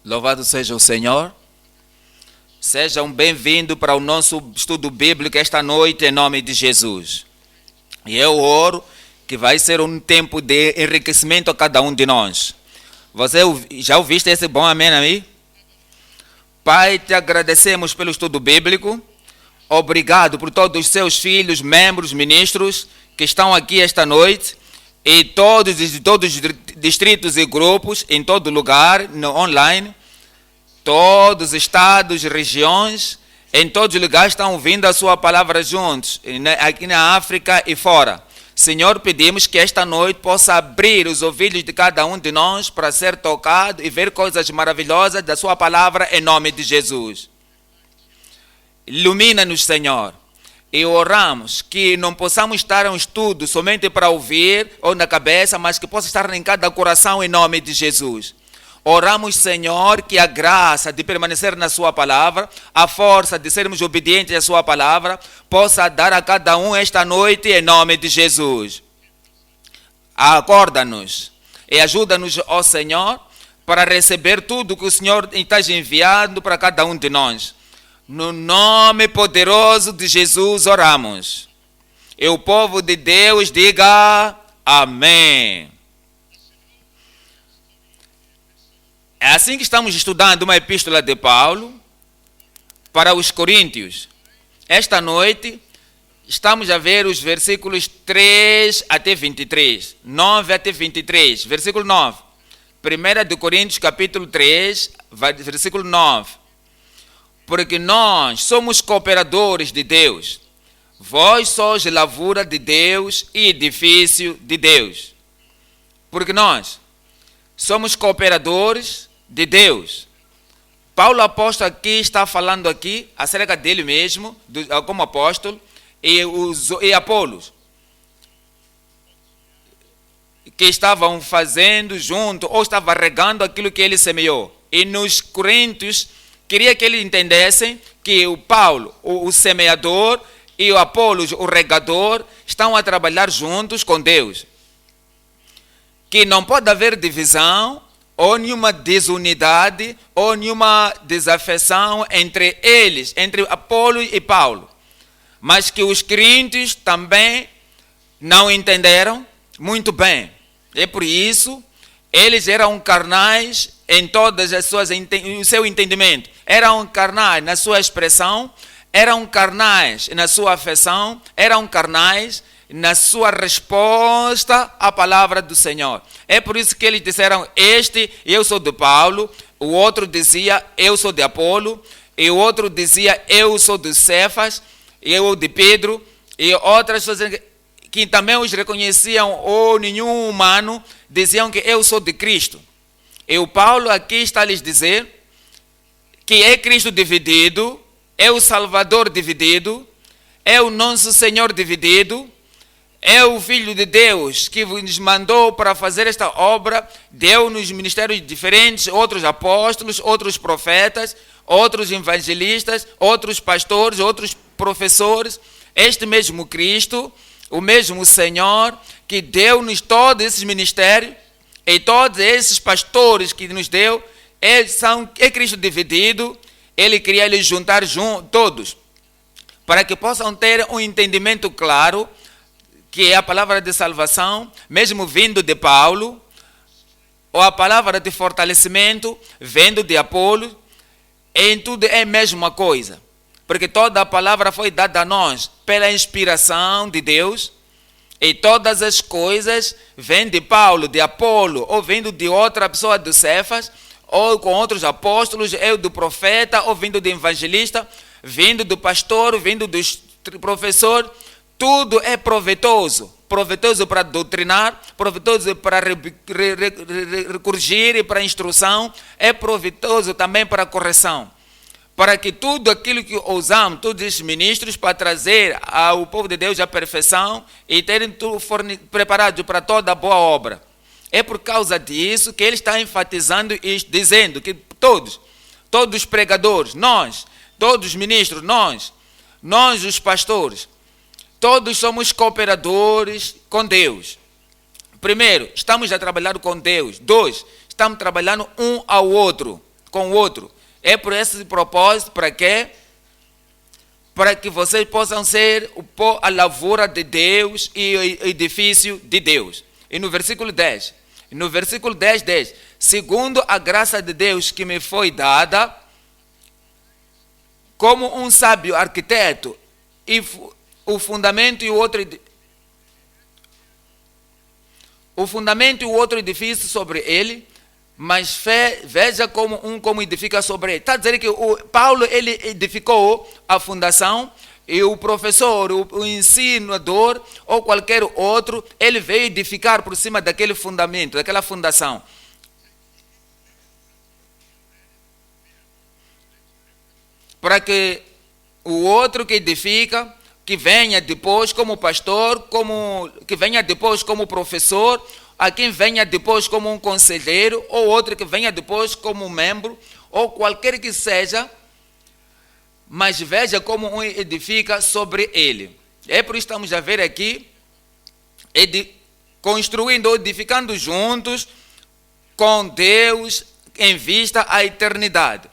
Louvado seja o Senhor. Sejam bem-vindos para o nosso estudo bíblico esta noite, em nome de Jesus. E eu oro que vai ser um tempo de enriquecimento a cada um de nós. Você já ouviste esse bom amém a mim? Pai, te agradecemos pelo estudo bíblico. Obrigado por todos os seus filhos, membros, ministros que estão aqui esta noite. E todos os distritos e grupos, em todo lugar, no online, todos os estados, regiões, em todos os lugares estão ouvindo a sua palavra juntos, aqui na África e fora. Senhor, pedimos que esta noite possa abrir os ouvidos de cada um de nós para ser tocado e ver coisas maravilhosas da sua palavra em nome de Jesus. Ilumina-nos, Senhor. E oramos que não possamos estar em um estudo somente para ouvir ou na cabeça, mas que possa estar em cada coração em nome de Jesus. Oramos, Senhor, que a graça de permanecer na sua palavra, a força de sermos obedientes à sua palavra, possa dar a cada um esta noite em nome de Jesus. Acorda-nos e ajuda-nos, ó Senhor, para receber tudo que o Senhor está enviando para cada um de nós. No nome poderoso de Jesus oramos. E o povo de Deus diga amém. É assim que estamos estudando uma epístola de Paulo para os Coríntios. Esta noite estamos a ver os versículos 3 até 23, 9 até 23, versículo 9. 1 de Coríntios capítulo 3, versículo 9. Porque nós somos cooperadores de Deus. Vós sois lavura de Deus e edifício de Deus. Porque nós somos cooperadores de Deus. Paulo apóstolo aqui está falando aqui acerca dele mesmo, como apóstolo, e Apolos, que estavam fazendo junto, ou estavam regando aquilo que ele semeou. E nos Coríntios, queria que eles entendessem que o Paulo, o semeador, e o Apolos, o regador, estão a trabalhar juntos com Deus. Que não pode haver divisão, ou nenhuma desunidade, ou nenhuma desafeição entre eles, entre Apolo e Paulo. Mas que os crentes também não entenderam muito bem. É por isso, eles eram carnais em todas as suas, o seu entendimento. Eram carnais na sua expressão, eram carnais na sua afeição, eram carnais na sua resposta à palavra do Senhor. É por isso que eles disseram, eu sou de Paulo, o outro dizia, eu sou de Apolo, e o outro dizia, eu sou de Cefas, eu de Pedro, e outras pessoas que também os reconheciam, ou nenhum humano, diziam que eu sou de Cristo. E o Paulo aqui está a lhes dizer que é Cristo dividido, é o Salvador dividido, é o nosso Senhor dividido, é o Filho de Deus que nos mandou para fazer esta obra, deu-nos ministérios diferentes, outros apóstolos, outros profetas, outros evangelistas, outros pastores, outros professores. Este mesmo Cristo, o mesmo Senhor que deu-nos todos esses ministérios e todos esses pastores que nos deu, é Cristo dividido. Ele queria lhes juntar todos para que possam ter um entendimento claro que é a palavra de salvação, mesmo vindo de Paulo, ou a palavra de fortalecimento, vindo de Apolo, em tudo é a mesma coisa. Porque toda a palavra foi dada a nós pela inspiração de Deus, e todas as coisas vêm de Paulo, de Apolo, ou vindo de outra pessoa do Cefas, ou com outros apóstolos, ou do profeta, ou vindo do evangelista, vindo do pastor, vindo do professor. Tudo é proveitoso. Proveitoso para doutrinar, proveitoso para corrigir e para instrução, é proveitoso também para correção. Para que tudo aquilo que usamos, todos esses ministros, para trazer ao povo de Deus a perfeição e terem tudo preparado para toda boa obra. É por causa disso que ele está enfatizando e dizendo que todos os pregadores, nós, todos os ministros, nós os pastores, todos somos cooperadores com Deus. Primeiro, estamos a trabalhar com Deus. 2, estamos trabalhando um ao outro. com o outro. É por esse propósito, para quê? Para que vocês possam ser a lavoura de Deus e o edifício de Deus. E no versículo 10, diz: segundo a graça de Deus que me foi dada, como um sábio arquiteto, e o fundamento e o outro edifício sobre ele, mas veja como edifica sobre ele. Está a dizer que Paulo ele edificou a fundação, e o professor, o ensinador ou qualquer outro, ele veio edificar por cima daquele fundamento, daquela fundação. Para que o outro que edifica, que venha depois como pastor, que venha depois como professor, a quem venha depois como um conselheiro, ou outro que venha depois como membro, ou qualquer que seja, mas veja como um edifica sobre ele. É por isso que estamos a ver aqui, construindo ou edificando juntos com Deus em vista à eternidade.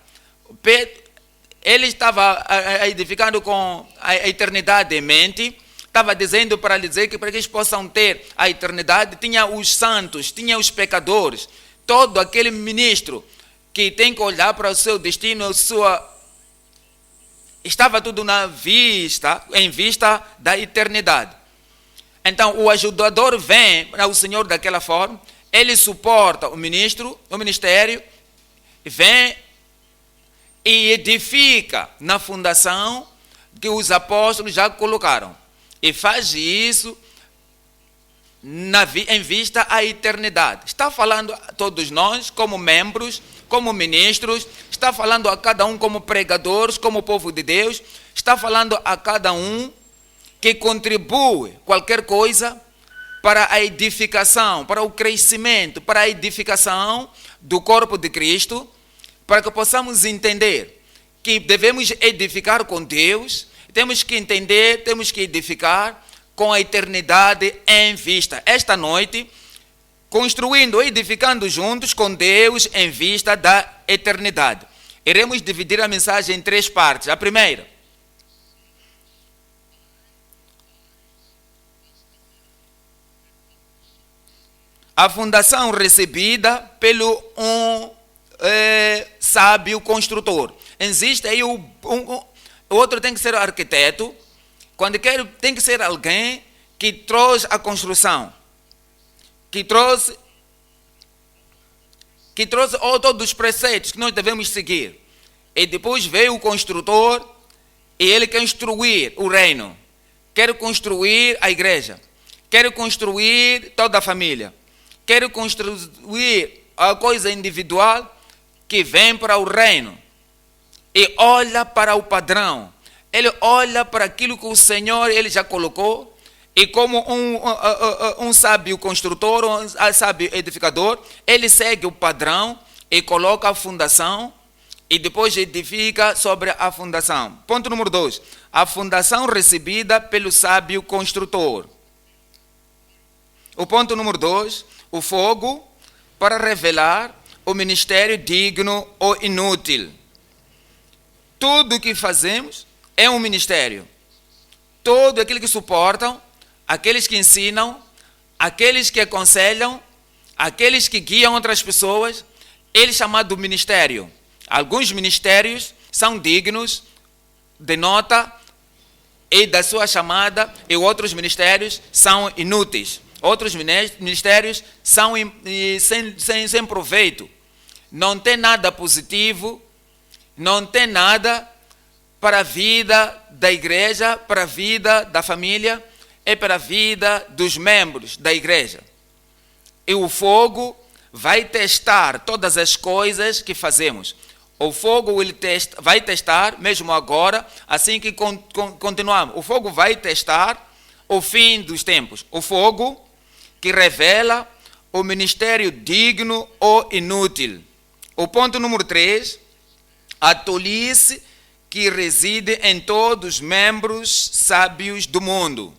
Ele estava edificando com a eternidade em mente. Estava dizendo para dizer que para que eles possam ter a eternidade, tinha os santos, tinha os pecadores, todo aquele ministro que tem que olhar para o seu destino, estava tudo em vista da eternidade. Então o ajudador vem ao Senhor daquela forma, ele suporta o ministério, vem e edifica na fundação que os apóstolos já colocaram. E faz isso em vista à eternidade. Está falando a todos nós, como membros, como ministros, está falando a cada um como pregadores, como povo de Deus, está falando a cada um que contribui qualquer coisa para a edificação, para o crescimento, para a edificação do corpo de Cristo, para que possamos entender que devemos edificar com Deus. Temos que entender, temos que edificar com a eternidade em vista. Esta noite, construindo e edificando juntos com Deus em vista da eternidade. Iremos dividir a mensagem em 3 partes. A primeira, a fundação recebida pelo sábio construtor. Existe aí o outro tem que ser o arquiteto, tem que ser alguém que trouxe a construção, que trouxe todos os preceitos que nós devemos seguir. E depois veio o construtor e ele quer construir o reino, quer construir a igreja, quer construir toda a família, quer construir a coisa individual que vem para o reino. E olha para o padrão, ele olha para aquilo que o Senhor ele já colocou, e como um sábio construtor, um sábio edificador, ele segue o padrão e coloca a fundação e depois edifica sobre a fundação. Ponto número 2, a fundação recebida pelo sábio construtor. O ponto número 2, o fogo para revelar o ministério digno ou inútil. Tudo o que fazemos é um ministério. Todo aquele que suportam, aqueles que ensinam, aqueles que aconselham, aqueles que guiam outras pessoas, ele é chamado ministério. Alguns ministérios são dignos de nota e da sua chamada, e outros ministérios são inúteis. Outros ministérios são sem proveito. Não tem nada positivo, não tem nada para a vida da igreja, para a vida da família e para a vida dos membros da igreja. E o fogo vai testar todas as coisas que fazemos. O fogo vai testar, mesmo agora, assim que continuamos. O fogo vai testar o fim dos tempos. O fogo que revela o ministério digno ou inútil. O ponto número 3, a tolice que reside em todos os membros sábios do mundo.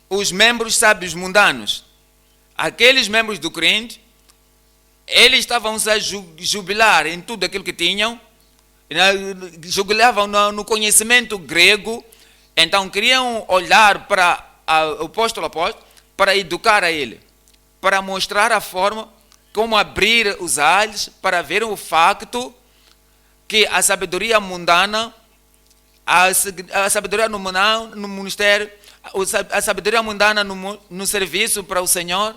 Os membros sábios mundanos, aqueles membros do crente, eles estavam a jubilar em tudo aquilo que tinham, jubilavam no conhecimento grego, então queriam olhar para o apóstolo para educar a ele, para mostrar a forma como abrir os olhos para ver o facto que a sabedoria mundana, a sabedoria no ministério, a sabedoria mundana no serviço para o Senhor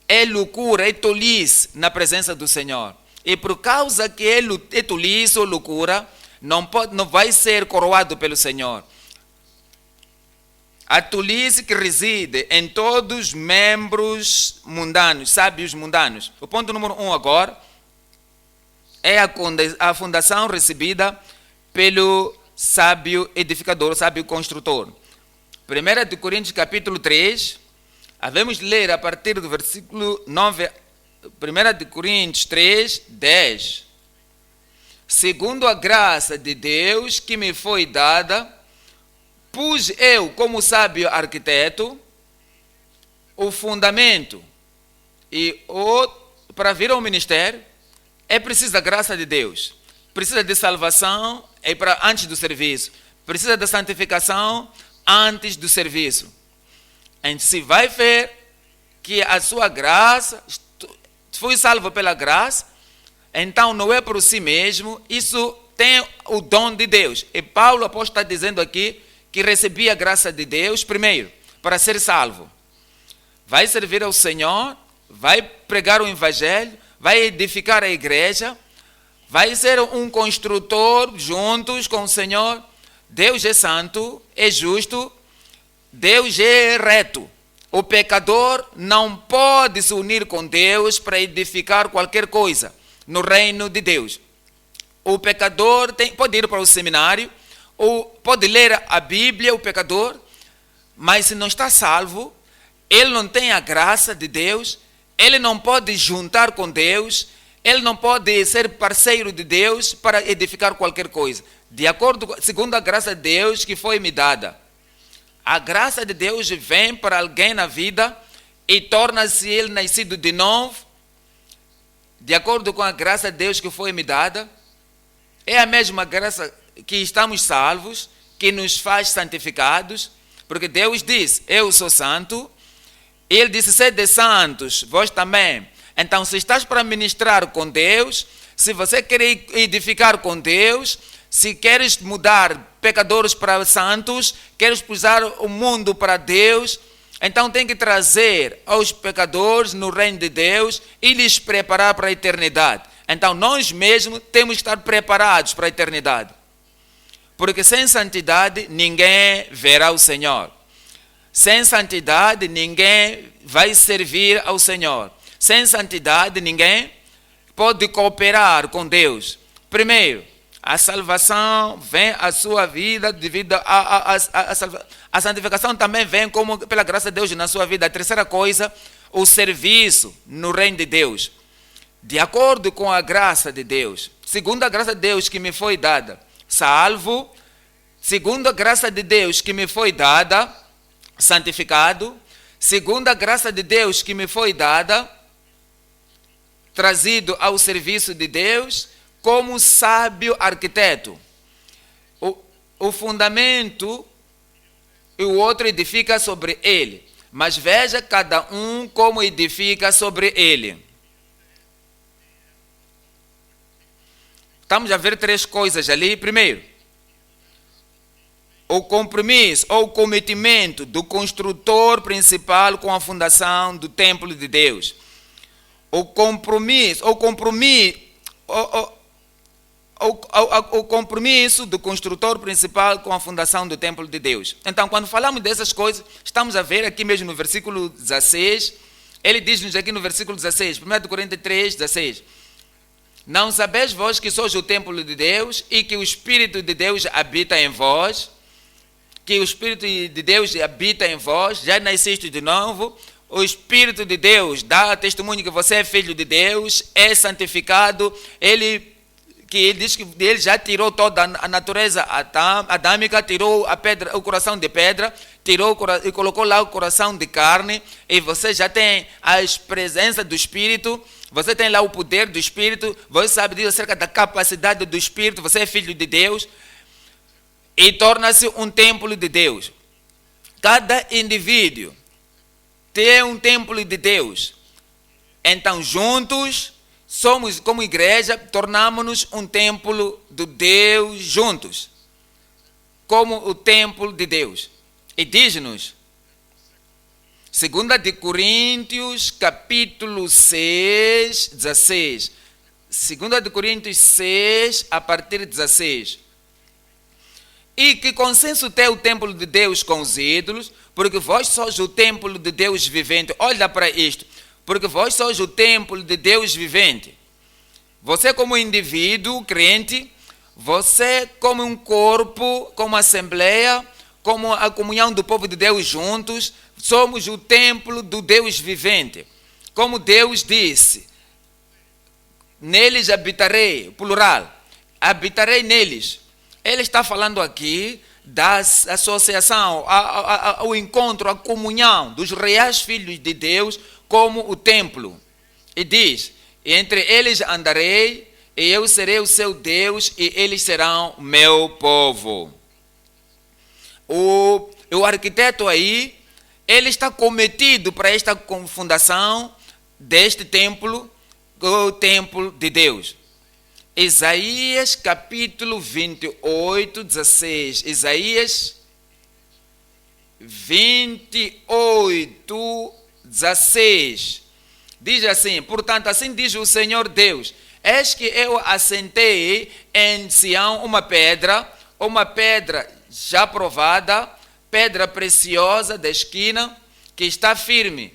é loucura, é tolice na presença do Senhor. E por causa que é tolice ou loucura, não vai ser coroado pelo Senhor. A tolice que reside em todos os membros mundanos, sábios mundanos. O ponto número 1 agora é a fundação recebida pelo sábio edificador, sábio construtor. 1 de Coríntios capítulo 3, vamos ler a partir do versículo 9, 1 de Coríntios 3, 10. Segundo a graça de Deus que me foi dada, pus eu, como sábio arquiteto, o fundamento. E para vir ao ministério, é preciso da graça de Deus. Precisa de salvação antes do serviço. Precisa da santificação antes do serviço. Então, se vai ver que a sua graça, foi salvo pela graça, então não é por si mesmo, isso tem o dom de Deus. E Paulo, apóstolo, está dizendo aqui que recebia a graça de Deus, primeiro, para ser salvo. Vai servir ao Senhor, vai pregar o Evangelho, vai edificar a igreja, vai ser um construtor juntos com o Senhor. Deus é santo, é justo, Deus é reto. O pecador não pode se unir com Deus para edificar qualquer coisa no reino de Deus. O pecador pode ir para o seminário, ou pode ler a Bíblia, o pecador, mas se não está salvo, ele não tem a graça de Deus, ele não pode juntar com Deus, ele não pode ser parceiro de Deus para edificar qualquer coisa. Segundo a graça de Deus que foi me dada. A graça de Deus vem para alguém na vida e torna-se ele nascido de novo, de acordo com a graça de Deus que foi me dada. É a mesma graça que estamos salvos, que nos faz santificados, porque Deus diz, eu sou santo, e Ele disse, sede santos, vós também. Então, se estás para ministrar com Deus, se você quer edificar com Deus, se queres mudar pecadores para santos, queres puxar o mundo para Deus, então tem que trazer aos pecadores no reino de Deus e lhes preparar para a eternidade. Então, nós mesmos temos que estar preparados para a eternidade. Porque sem santidade, ninguém verá o Senhor. Sem santidade, ninguém vai servir ao Senhor. Sem santidade, ninguém pode cooperar com Deus. Primeiro, a salvação vem à sua vida devido a santificação também vem como pela graça de Deus na sua vida. A terceira coisa, o serviço no reino de Deus. De acordo com a graça de Deus, segundo a graça de Deus que me foi dada, salvo, segundo a graça de Deus que me foi dada, santificado, segundo a graça de Deus que me foi dada, trazido ao serviço de Deus, como sábio arquiteto. O fundamento e o outro edifica sobre ele, mas veja cada um como edifica sobre ele. Estamos a ver três coisas ali. Primeiro, o compromisso ou cometimento do construtor principal com a fundação do templo de Deus. O compromisso do construtor principal com a fundação do templo de Deus. Então, quando falamos dessas coisas, estamos a ver aqui mesmo no versículo 16, ele diz-nos aqui no versículo 16, 1 Coríntios 3, 16, não sabeis vós que sois o templo de Deus e que o Espírito de Deus habita em vós, que o Espírito de Deus habita em vós, já nasceste de novo, o Espírito de Deus dá testemunho que você é filho de Deus, é santificado, ele que ele diz que ele já tirou toda a natureza adâmica, tirou a pedra, o coração de pedra, tirou e colocou lá o coração de carne, e você já tem a presença do Espírito, você tem lá o poder do Espírito, você sabe disso acerca da capacidade do Espírito, você é filho de Deus, e torna-se um templo de Deus. Cada indivíduo tem um templo de Deus. Então, juntos, somos, como igreja, tornamos-nos um templo de Deus juntos, como o templo de Deus. E diz-nos, 2 de Coríntios, capítulo 6, 16. 2 de Coríntios 6, a partir de 16. E que consenso tem o templo de Deus com os ídolos, porque vós sois o templo de Deus vivente. Olha para isto. Porque vós sois o templo de Deus vivente. Você como indivíduo crente, você como um corpo, como assembleia, como a comunhão do povo de Deus juntos, somos o templo do Deus vivente. Como Deus disse, neles habitarei, plural, habitarei neles. Ele está falando aqui da associação, o encontro, a comunhão dos reais filhos de Deus como o templo. E diz, entre eles andarei, e eu serei o seu Deus, e eles serão meu povo. O arquiteto aí, ele está cometido para esta fundação deste templo, o templo de Deus. Isaías capítulo 28, 16. Isaías 28, 16. Diz assim, portanto, assim diz o Senhor Deus, eis que eu assentei em Sião uma pedra já provada, pedra preciosa da esquina, que está firme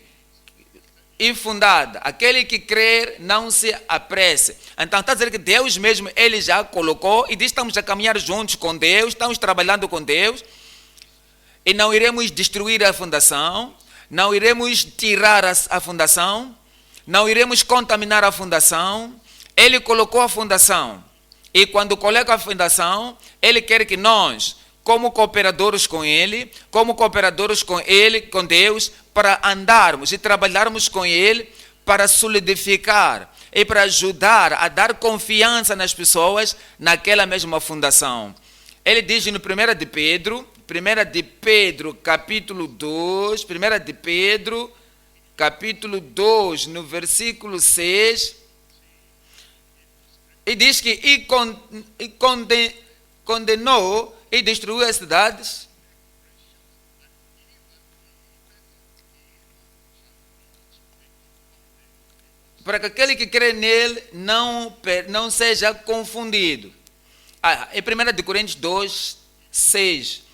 e fundada. Aquele que crer não se apresse. Então está a dizer que Deus mesmo, ele já colocou, e diz, estamos a caminhar juntos com Deus, estamos trabalhando com Deus, e não iremos destruir a fundação, não iremos tirar a fundação, não iremos contaminar a fundação. Ele colocou a fundação, e quando coloca a fundação, ele quer que nós, como cooperadores com ele, com Deus, para andarmos e trabalharmos com ele, para solidificar e para ajudar a dar confiança nas pessoas naquela mesma fundação. Ele diz no 1 de Pedro, capítulo 2, 1 de Pedro, capítulo 2, no versículo 6, e diz que condenou e destruiu as cidades, para que aquele que crê nele não seja confundido. Em 1 de Coríntios 2, 6.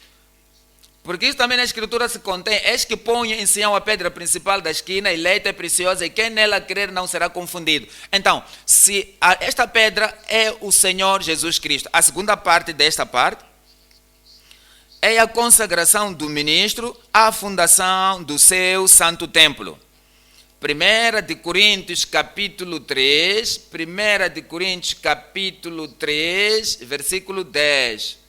Porque isso também na Escritura se contém, eis que põe em Sião a pedra principal da esquina, eleita e preciosa, e quem nela crer não será confundido. Então, se esta pedra é o Senhor Jesus Cristo, a segunda parte desta parte é a consagração do ministro à fundação do seu santo templo. 1 de Coríntios capítulo 3, 1 de Coríntios capítulo 3, versículo 10.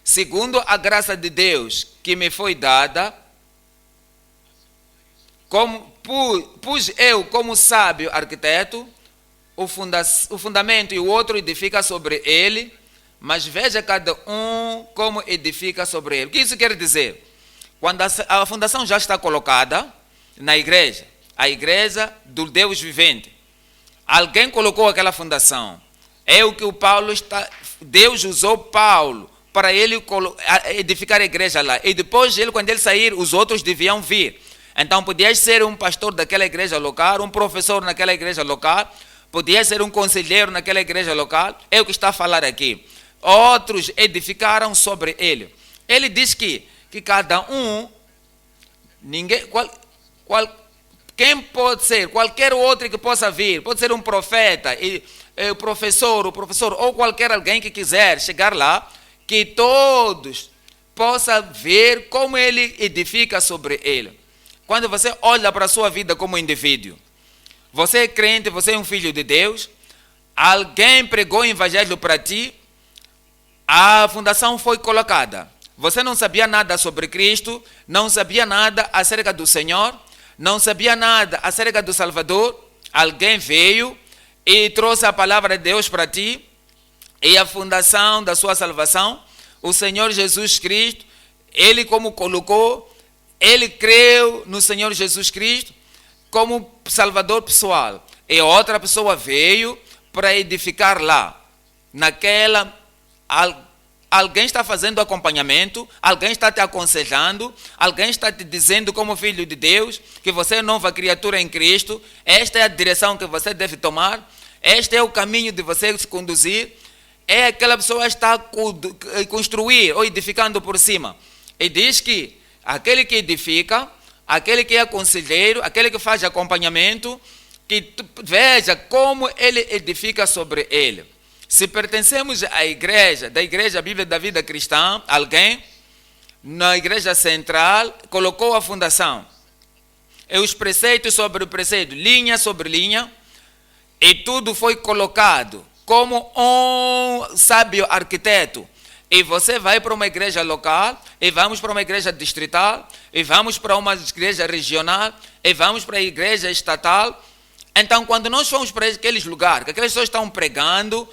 Segundo a graça de Deus que me foi dada, pus eu como sábio arquiteto o fundamento, e o outro edifica sobre ele, mas veja cada um como edifica sobre ele. O que isso quer dizer? Quando a fundação já está colocada na igreja, a igreja do Deus vivente, alguém colocou aquela fundação. É o que Deus usou Paulo para ele edificar a igreja lá. E depois, quando ele sair, os outros deviam vir. Então, podia ser um pastor daquela igreja local, um professor naquela igreja local, podia ser um conselheiro naquela igreja local. É o que está a falar aqui. Outros edificaram sobre ele. Ele diz que cada um, quem pode ser, qualquer outro que possa vir, pode ser um profeta, o professor, ou qualquer alguém que quiser chegar lá, que todos possam ver como ele edifica sobre ele. Quando você olha para a sua vida como indivíduo, você é crente, você é um filho de Deus, alguém pregou o evangelho para ti, a fundação foi colocada. Você não sabia nada sobre Cristo, não sabia nada acerca do Senhor, não sabia nada acerca do Salvador. Alguém veio e trouxe a palavra de Deus para ti, e a fundação da sua salvação, o Senhor Jesus Cristo, Ele como colocou, Ele creu no Senhor Jesus Cristo como Salvador pessoal. E outra pessoa veio para edificar lá. Naquela, alguém está fazendo acompanhamento, alguém está te aconselhando, alguém está te dizendo como filho de Deus, que você é nova criatura em Cristo, esta é a direção que você deve tomar, este é o caminho de você se conduzir. É aquela pessoa que está a construir ou edificando por cima. E diz que aquele que edifica, aquele que é conselheiro, aquele que faz acompanhamento, que veja como ele edifica sobre ele. Se pertencemos à igreja, da igreja Bíblia da Vida Cristã, alguém na igreja central colocou a fundação. E os preceitos sobre o preceito, linha sobre linha, e tudo foi colocado como um sábio arquiteto. E você vai para uma igreja local, e vamos para uma igreja distrital, e vamos para uma igreja regional, e vamos para a igreja estatal. Então, quando nós fomos para aqueles lugares, que aquelas pessoas estão pregando,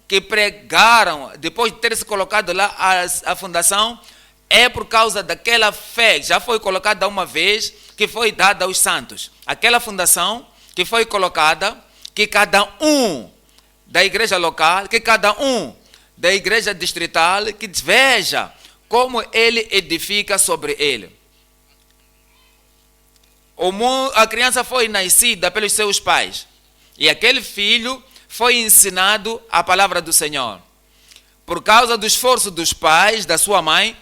que pregaram, depois de ter se colocado lá a fundação, é por causa daquela fé que já foi colocada uma vez, que foi dada aos santos. Aquela fundação que foi colocada, que cada um da igreja local, que cada um da igreja distrital, que veja como ele edifica sobre ele. A criança foi nascida pelos seus pais, e aquele filho foi ensinado a palavra do Senhor. Por causa do esforço dos pais, da sua mãe,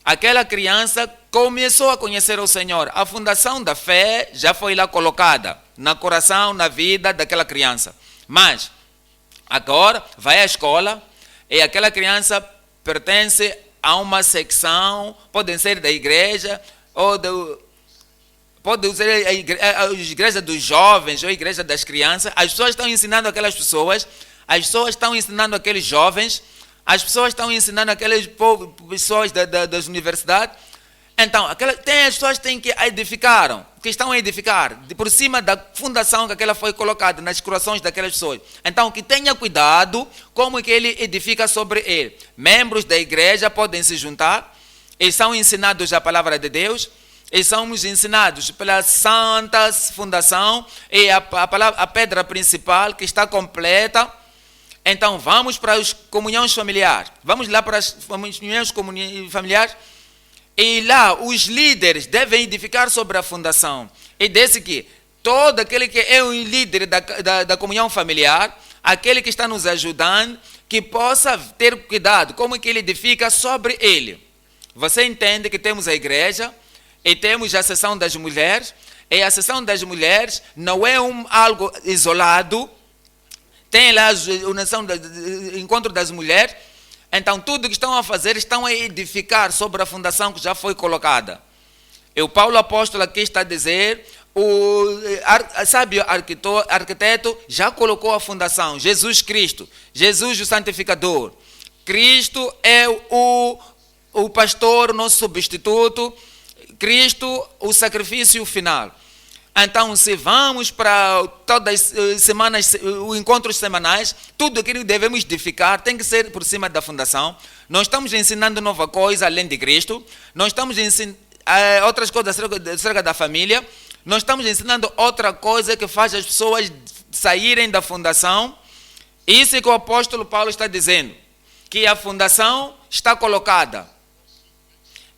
aquela criança começou a conhecer o Senhor. A fundação da fé já foi lá colocada, no coração, na vida daquela criança. Mas agora vai à escola e aquela criança pertence a uma secção, pode ser da igreja, ou pode ser a igreja dos jovens, ou a igreja das crianças. As pessoas estão ensinando aquelas pessoas, as pessoas estão ensinando aqueles jovens, as pessoas estão ensinando aquelas pessoas das universidades. Então, as pessoas têm que edificar, que estão a edificar, por cima da fundação que aquela foi colocada nas corações daquelas pessoas. Então, que tenha cuidado como que ele edifica sobre ele. Membros da igreja podem se juntar, e são ensinados a palavra de Deus, e somos ensinados pela santa fundação, e a pedra principal que está completa. Então, vamos para as comunhões familiares. Vamos lá para as comunhões familiares. E lá os líderes devem edificar sobre a fundação. E disse que todo aquele que é um líder da comunhão familiar, aquele que está nos ajudando, que possa ter cuidado como que ele edifica sobre ele. Você entende que temos a igreja e temos a seção das mulheres, e a seção das mulheres não é algo isolado. Tem lá o encontro das mulheres. Então, tudo que estão a fazer, estão a edificar sobre a fundação que já foi colocada. E o Paulo apóstolo aqui está a dizer, o sábio arquiteto já colocou a fundação, Jesus Cristo, Jesus o santificador. Cristo é o pastor, nosso substituto, Cristo o sacrifício final. Então, se vamos para todas as semanas, os encontros semanais, tudo aquilo que devemos edificar tem que ser por cima da fundação. Nós estamos ensinando nova coisa além de Cristo. Nós estamos ensinando outras coisas acerca da família. Nós estamos ensinando outra coisa que faz as pessoas saírem da fundação. Isso é que o apóstolo Paulo está dizendo, que a fundação está colocada.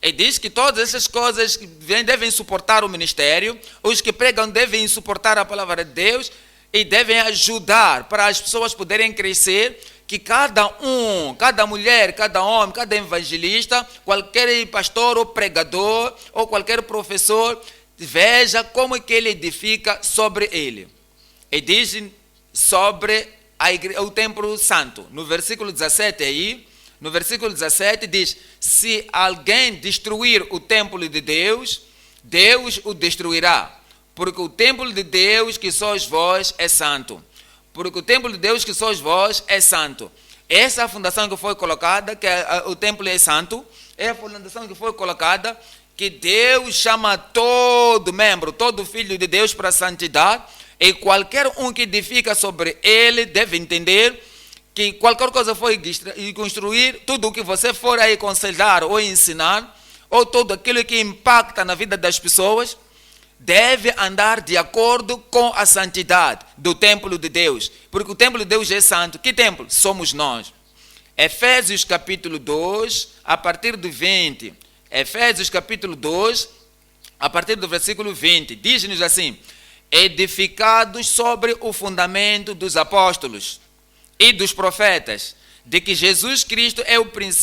E diz que todas essas coisas devem suportar o ministério, os que pregam devem suportar a palavra de Deus e devem ajudar para as pessoas poderem crescer, que cada mulher, cada homem, cada evangelista, qualquer pastor ou pregador ou qualquer professor, veja como que ele edifica sobre ele. E diz sobre o templo santo, no versículo 17 aí, no versículo 17 diz, se alguém destruir o templo de Deus, Deus o destruirá, porque o templo de Deus, que sois vós, é santo. porque o templo de Deus que sois vós é santo. Essa é a fundação que foi colocada, que o templo é santo, é a fundação que foi colocada, que Deus chama todo membro, todo filho de Deus para a santidade, e qualquer um que edifica sobre ele deve entender que qualquer coisa foi construir, tudo o que você for aí aconselhar ou ensinar, ou tudo aquilo que impacta na vida das pessoas, deve andar de acordo com a santidade do templo de Deus. Porque o templo de Deus é santo. Que templo? Somos nós. Efésios capítulo 2, a partir do 20. Efésios capítulo 2, a partir do versículo 20. Diz-nos assim: edificados sobre o fundamento dos apóstolos e dos profetas, de que Jesus Cristo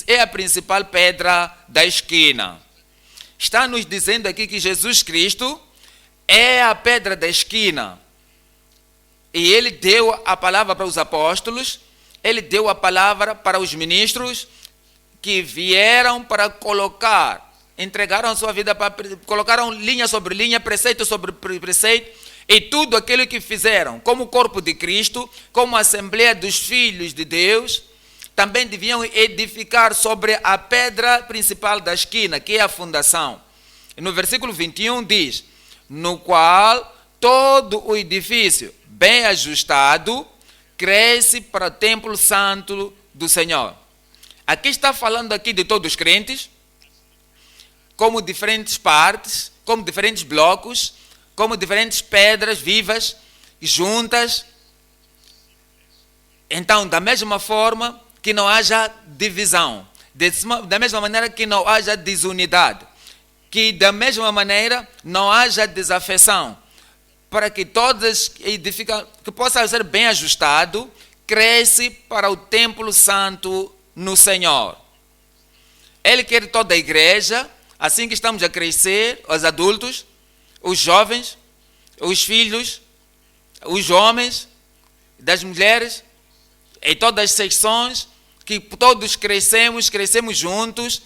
é a principal pedra da esquina. Está nos dizendo aqui que Jesus Cristo é a pedra da esquina. E ele deu a palavra para os apóstolos, ele deu a palavra para os ministros que vieram para entregaram a sua vida, colocaram linha sobre linha, preceito sobre preceito, e tudo aquilo que fizeram, como corpo de Cristo, como Assembleia dos Filhos de Deus, também deviam edificar sobre a pedra principal da esquina, que é a fundação. E no versículo 21 diz: no qual todo o edifício bem ajustado cresce para o templo santo do Senhor. Aqui está falando aqui de todos os crentes, como diferentes partes, como diferentes blocos, como diferentes pedras vivas, juntas. Então, da mesma forma que não haja divisão, da mesma maneira que não haja desunidade, que da mesma maneira não haja desafeição, para que todos edificam, que possa ser bem ajustado, cresce para o templo santo no Senhor. Ele quer toda a igreja, assim que estamos a crescer, os adultos, os jovens, os filhos, os homens, das mulheres, em todas as secções, que todos crescemos juntos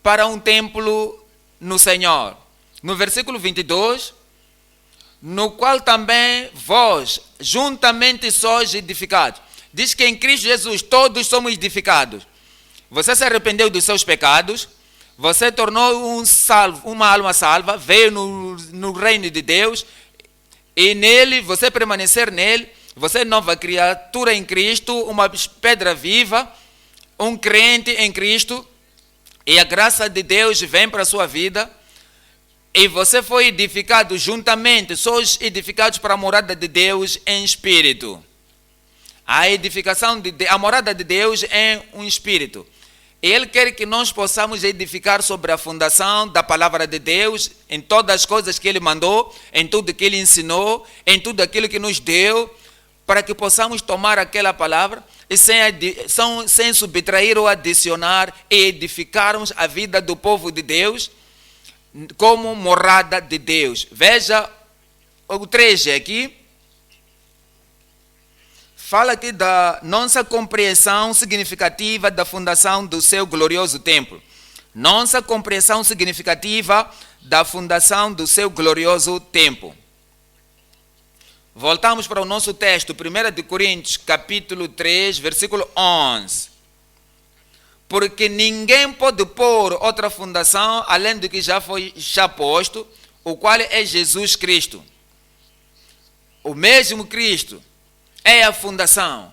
para um templo no Senhor. No versículo 22, no qual também vós juntamente sois edificados. Diz que em Cristo Jesus todos somos edificados. Você se arrependeu dos seus pecados, você tornou uma alma salva, veio no reino de Deus, e nele, você permanecer nele, você é nova criatura em Cristo, uma pedra viva, um crente em Cristo, e a graça de Deus vem para a sua vida, e você foi edificado juntamente, sois edificados para a morada de Deus em espírito. A morada de Deus é um espírito. E Ele quer que nós possamos edificar sobre a fundação da palavra de Deus, em todas as coisas que Ele mandou, em tudo que Ele ensinou, em tudo aquilo que nos deu, para que possamos tomar aquela palavra e sem subtrair ou adicionar, e edificarmos a vida do povo de Deus como morada de Deus. Veja o 3 aqui. Fala aqui da nossa compreensão significativa da fundação do seu glorioso templo. Nossa compreensão significativa da fundação do seu glorioso templo. Voltamos para o nosso texto, 1 de Coríntios, capítulo 3, versículo 11. Porque ninguém pode pôr outra fundação além do que já foi posto, o qual é Jesus Cristo. O mesmo Cristo é a fundação.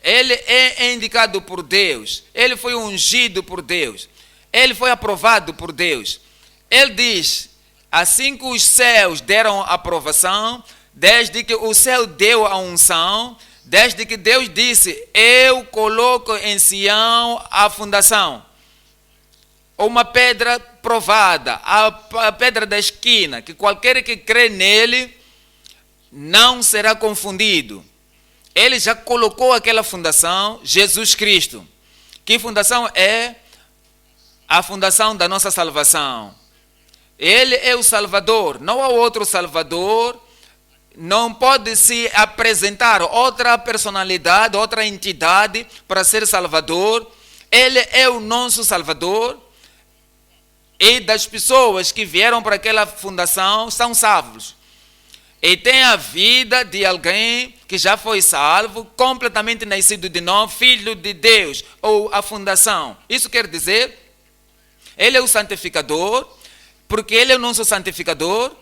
Ele é indicado por Deus. Ele foi ungido por Deus. Ele foi aprovado por Deus. Ele diz, assim que os céus deram a aprovação, desde que o céu deu a unção, desde que Deus disse, eu coloco em Sião a fundação, uma pedra provada, a pedra da esquina, que qualquer que crê nele não será confundido. Ele já colocou aquela fundação, Jesus Cristo. Que fundação é? A fundação da nossa salvação. Ele é o Salvador, não há outro Salvador. Não pode se apresentar outra personalidade, outra entidade para ser Salvador. Ele é o nosso Salvador. E das pessoas que vieram para aquela fundação são salvos. E tem a vida de alguém que que já foi salvo, completamente nascido de novo, filho de Deus, ou a fundação. Isso quer dizer, ele é o santificador, porque ele é o nosso santificador.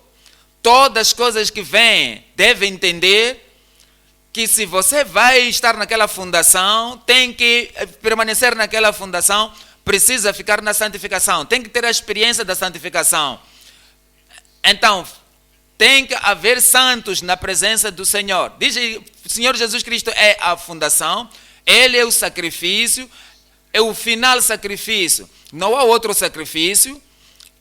Todas as coisas que vêm devem entender que se você vai estar naquela fundação, tem que permanecer naquela fundação, precisa ficar na santificação, tem que ter a experiência da santificação. Então, tem que haver santos na presença do Senhor. Diz, o Senhor Jesus Cristo é a fundação, Ele é o sacrifício, é o final sacrifício. Não há outro sacrifício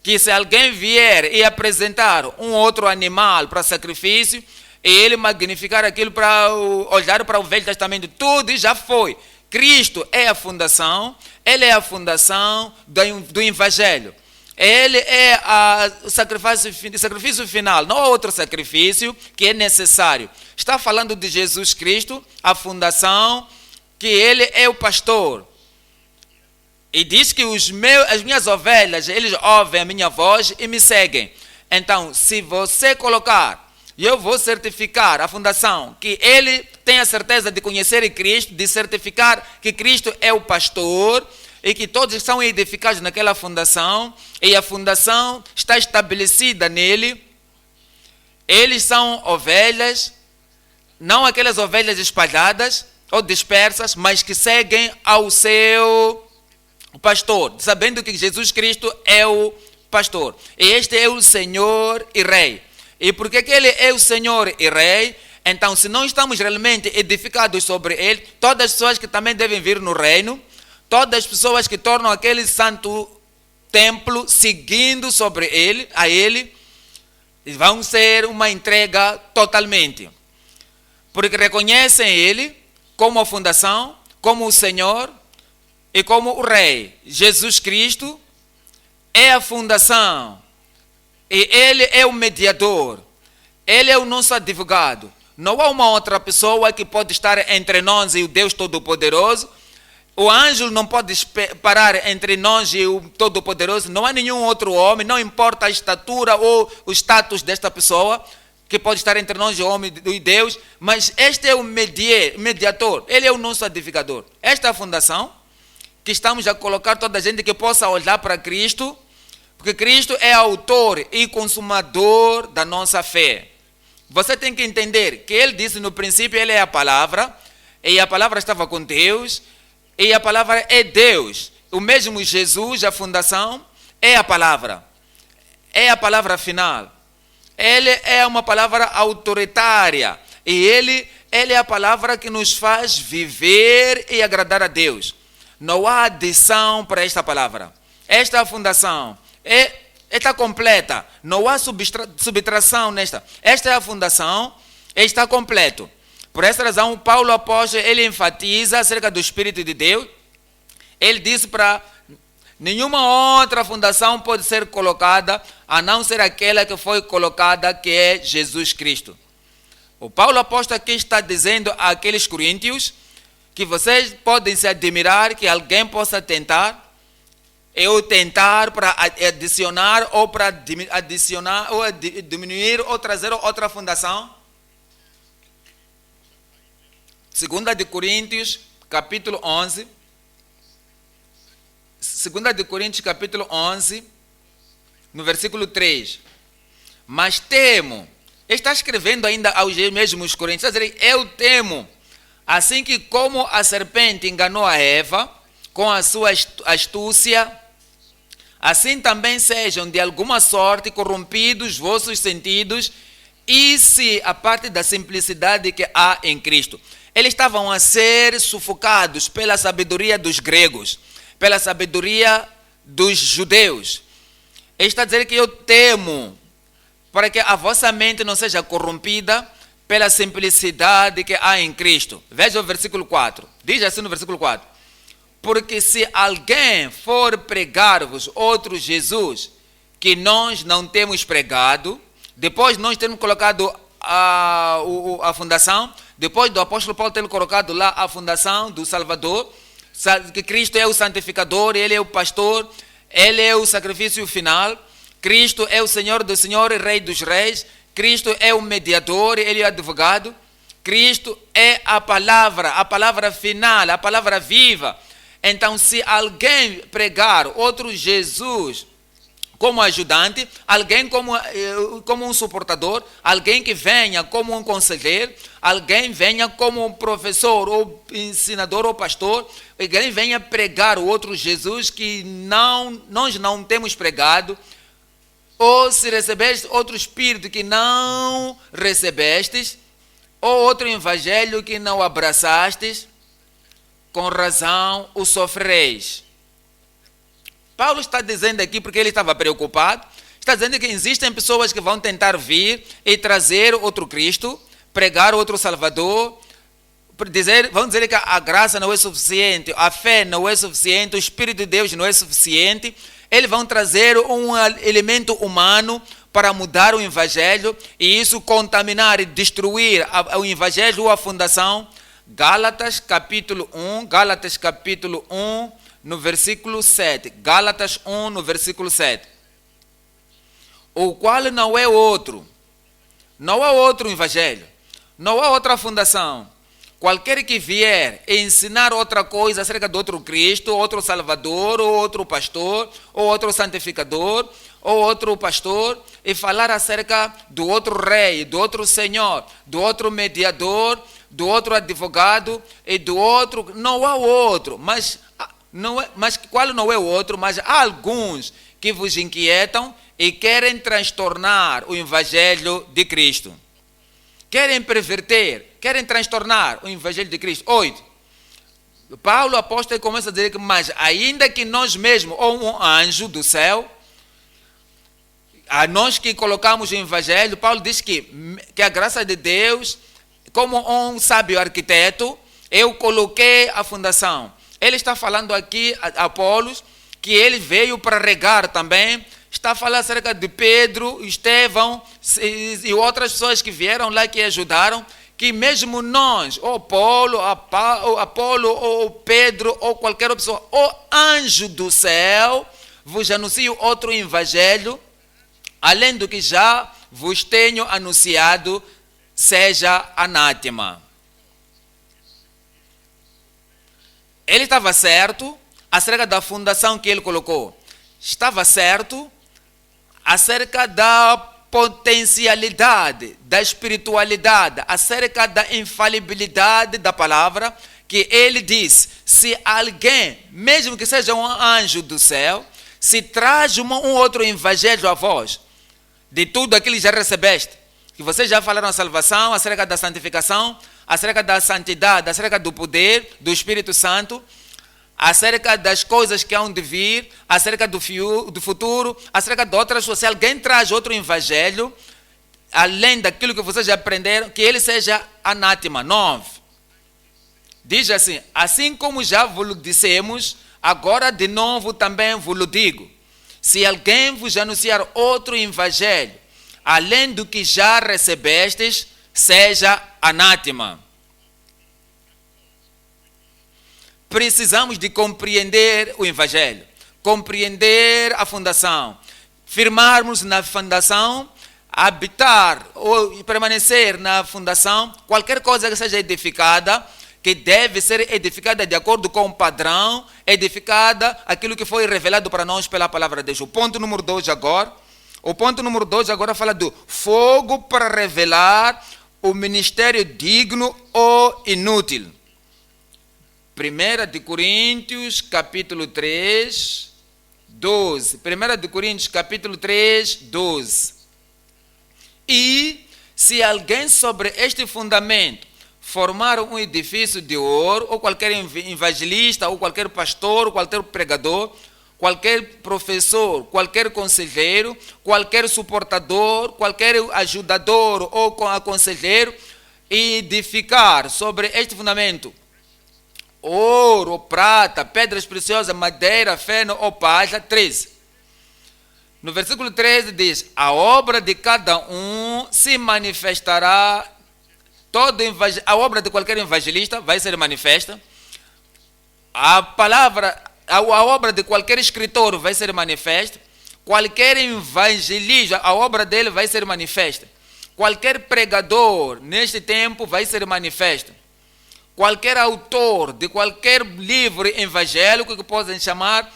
que se alguém vier e apresentar um outro animal para sacrifício, e ele magnificar aquilo para olhar para o Velho Testamento, tudo já foi. Cristo é a fundação, Ele é a fundação do Evangelho. Ele é o sacrifício final, não há outro sacrifício que é necessário. Está falando de Jesus Cristo, a fundação, que Ele é o pastor. E diz que as minhas ovelhas, eles ouvem a minha voz e me seguem. Então, se você colocar, eu vou certificar a fundação, que ele tem a certeza de conhecer Cristo, de certificar que Cristo é o pastor e que todos são edificados naquela fundação, e a fundação está estabelecida nele. Eles são ovelhas, não aquelas ovelhas espalhadas ou dispersas, mas que seguem ao seu pastor, sabendo que Jesus Cristo é o pastor. E este é o Senhor e Rei. E porque que Ele é o Senhor e Rei, então se não estamos realmente edificados sobre Ele, todas as pessoas que também devem vir no reino, todas as pessoas que tornam aquele santo templo seguindo sobre Ele, a Ele, vão ser uma entrega totalmente. Porque reconhecem Ele como a fundação, como o Senhor e como o Rei. Jesus Cristo é a fundação. E Ele é o mediador. Ele é o nosso advogado. Não há uma outra pessoa que pode estar entre nós e o Deus Todo-Poderoso. O anjo não pode parar entre nós e o Todo-Poderoso. Não há nenhum outro homem, não importa a estatura ou o status desta pessoa, que pode estar entre nós e o homem e Deus. Mas este é o mediador. Ele é o nosso advogador. Esta é a fundação que estamos a colocar toda a gente que possa olhar para Cristo, porque Cristo é autor e consumador da nossa fé. Você tem que entender que Ele disse no princípio, Ele é a palavra, e a palavra estava com Deus, e a palavra é Deus. O mesmo Jesus, a fundação, é a palavra final. Ele é uma palavra autoritária, e Ele é a palavra que nos faz viver e agradar a Deus. Não há adição para esta palavra. Esta é a fundação. Está completa, não há subtração nesta. Esta é a fundação, está completo. Por essa razão, Paulo apóstolo, ele enfatiza acerca do Espírito de Deus. Ele disse para nenhuma outra fundação pode ser colocada, a não ser aquela que foi colocada, que é Jesus Cristo. O Paulo apóstolo aqui está dizendo àqueles coríntios que vocês podem se admirar que alguém possa tentar, eu tentar para adicionar ou para adicionar ou diminuir ou trazer outra fundação. 2 de Coríntios, capítulo 11. 2 de Coríntios, capítulo 11, no versículo 3. Mas temo, está escrevendo ainda aos mesmos coríntios, está dizendo, eu temo, assim que como a serpente enganou a Eva com a sua astúcia, assim também sejam de alguma sorte corrompidos vossos sentidos, e se a parte da simplicidade que há em Cristo. Eles estavam a ser sufocados pela sabedoria dos gregos, pela sabedoria dos judeus. Ele está dizendo que eu temo, para que a vossa mente não seja corrompida pela simplicidade que há em Cristo. Veja o versículo 4. Diz assim no versículo 4. Porque se alguém for pregar-vos outro Jesus, que nós não temos pregado, depois nós temos colocado a fundação, depois do apóstolo Paulo ter colocado lá a fundação do Salvador, que Cristo é o santificador, Ele é o pastor, Ele é o sacrifício final, Cristo é o Senhor dos senhores e Rei dos reis, Cristo é o mediador, Ele é o advogado. Cristo é a palavra final, a palavra viva. Então, se alguém pregar outro Jesus como ajudante, alguém como um suportador, alguém que venha como um conselheiro, alguém venha como um professor, ou ensinador, ou pastor, alguém venha pregar o outro Jesus que nós não temos pregado, ou se recebeste outro espírito que não recebestes, ou outro evangelho que não abraçastes, com razão o sofreis. Paulo está dizendo aqui, porque ele estava preocupado, está dizendo que existem pessoas que vão tentar vir e trazer outro Cristo, pregar outro Salvador, vão dizer que a graça não é suficiente, a fé não é suficiente, o Espírito de Deus não é suficiente. Eles vão trazer um elemento humano para mudar o Evangelho e isso contaminar e destruir o Evangelho ou a fundação. Gálatas capítulo 1, no versículo 7. Gálatas 1, no versículo 7. O qual não é outro. Não há outro evangelho. Não há outra fundação. Qualquer que vier ensinar outra coisa acerca de outro Cristo, outro Salvador, ou outro pastor, ou outro santificador, ou outro pastor, e falar acerca do outro rei, do outro senhor, do outro mediador, do outro advogado e do outro, não há outro, mas qual não é o outro? Mas há alguns que vos inquietam e querem transtornar o Evangelho de Cristo. Querem perverter, querem transtornar o Evangelho de Cristo. 8. Paulo, apóstolo, começa a dizer que, mas ainda que nós mesmos, ou um anjo do céu, a nós que colocamos o Evangelho, Paulo diz que a graça de Deus, como um sábio arquiteto, eu coloquei a fundação. Ele está falando aqui, Apolos, que ele veio para regar também. Está falando acerca de Pedro, Estevão e outras pessoas que vieram lá que ajudaram. Que mesmo nós, ou Apolo, ou Pedro, ou qualquer pessoa, ou anjo do céu, vos anuncio outro evangelho, além do que já vos tenho anunciado, seja anátema. Ele estava certo acerca da fundação que ele colocou. Estava certo acerca da potencialidade, da espiritualidade, acerca da infalibilidade da palavra, que ele diz, se alguém, mesmo que seja um anjo do céu, se traz um outro evangelho a vós, de tudo aquilo que já recebeste, que vocês já falaram a salvação, acerca da santificação, acerca da santidade, acerca do poder do Espírito Santo, acerca das coisas que hão de vir, acerca do futuro, acerca de outras coisas. Se alguém traz outro evangelho, além daquilo que vocês já aprenderam, que ele seja anátema. 9. Diz assim como já vos dissemos, agora de novo também vos digo, se alguém vos anunciar outro evangelho, além do que já recebestes, seja anátema. Precisamos de compreender o Evangelho, compreender a fundação, firmarmos na fundação, habitar ou permanecer na fundação, qualquer coisa que seja edificada, que deve ser edificada de acordo com o padrão, edificada aquilo que foi revelado para nós pela palavra de Deus. O ponto número 2 agora fala do fogo para revelar o ministério digno ou inútil. 1 Coríntios capítulo 3, 12. 1 Coríntios capítulo 3, 12. E se alguém sobre este fundamento formar um edifício de ouro, ou qualquer evangelista, ou qualquer pastor, ou qualquer pregador, qualquer professor, qualquer conselheiro, qualquer suportador, qualquer ajudador ou aconselheiro, edificar sobre este fundamento ouro, prata, pedras preciosas, madeira, feno ou palha. 13. No versículo 13 diz, a obra de cada um se manifestará, a obra de qualquer evangelista vai ser manifesta, a obra de qualquer escritor vai ser manifesta, qualquer evangelista, a obra dele vai ser manifesta, qualquer pregador neste tempo vai ser manifesto. Qualquer autor de qualquer livro evangélico que possam chamar,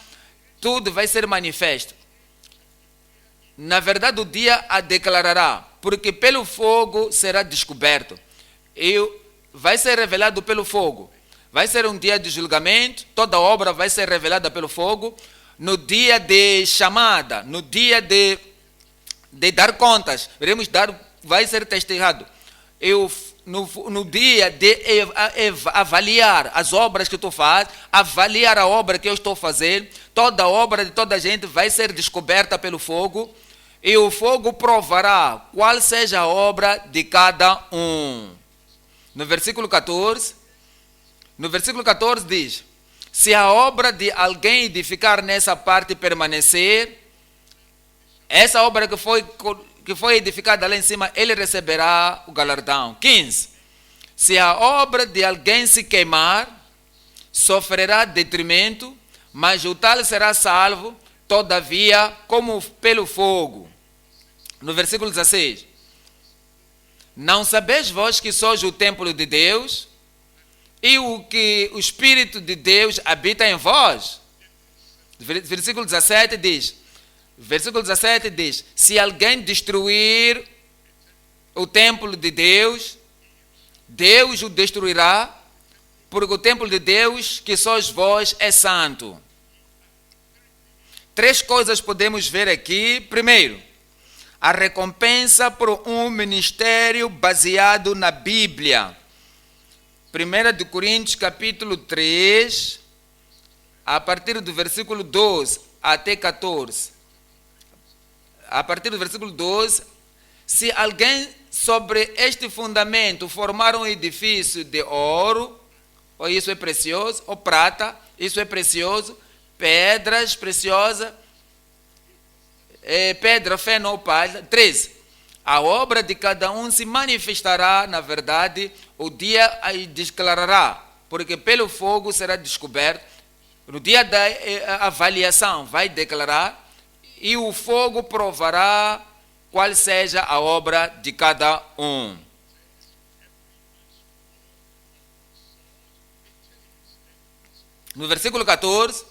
tudo vai ser manifesto. Na verdade, o dia a declarará, porque pelo fogo será descoberto. E vai ser revelado pelo fogo. Vai ser um dia de julgamento, toda obra vai ser revelada pelo fogo. No dia de chamada, no dia de dar contas, vai ser testemunhado. No dia de avaliar as obras que tu fazes, avaliar a obra que eu estou fazendo, toda obra de toda a gente vai ser descoberta pelo fogo, e o fogo provará qual seja a obra de cada um. No versículo 14 diz: se a obra de alguém edificar nessa parte permanecer, essa obra que foi edificada lá em cima, ele receberá o galardão. 15. Se a obra de alguém se queimar, sofrerá detrimento, mas o tal será salvo, todavia, como pelo fogo. No versículo 16. Não sabeis vós que sois o templo de Deus, e que o Espírito de Deus habita em vós? Versículo 17 diz, se alguém destruir o templo de Deus, Deus o destruirá, porque o templo de Deus, que sois vós, é santo. 3 coisas podemos ver aqui. Primeiro, a recompensa por um ministério baseado na Bíblia. 1 Coríntios capítulo 3, a partir do versículo 12 até 14. A partir do versículo 12, se alguém sobre este fundamento formar um edifício de ouro, ou isso é precioso, ou prata, isso é precioso, pedras preciosas, pedra, feno ou palha. 13. A obra de cada um se manifestará, na verdade, o dia aí declarará, porque pelo fogo será descoberto. No dia da avaliação vai declarar, e o fogo provará qual seja a obra de cada um. No versículo 14,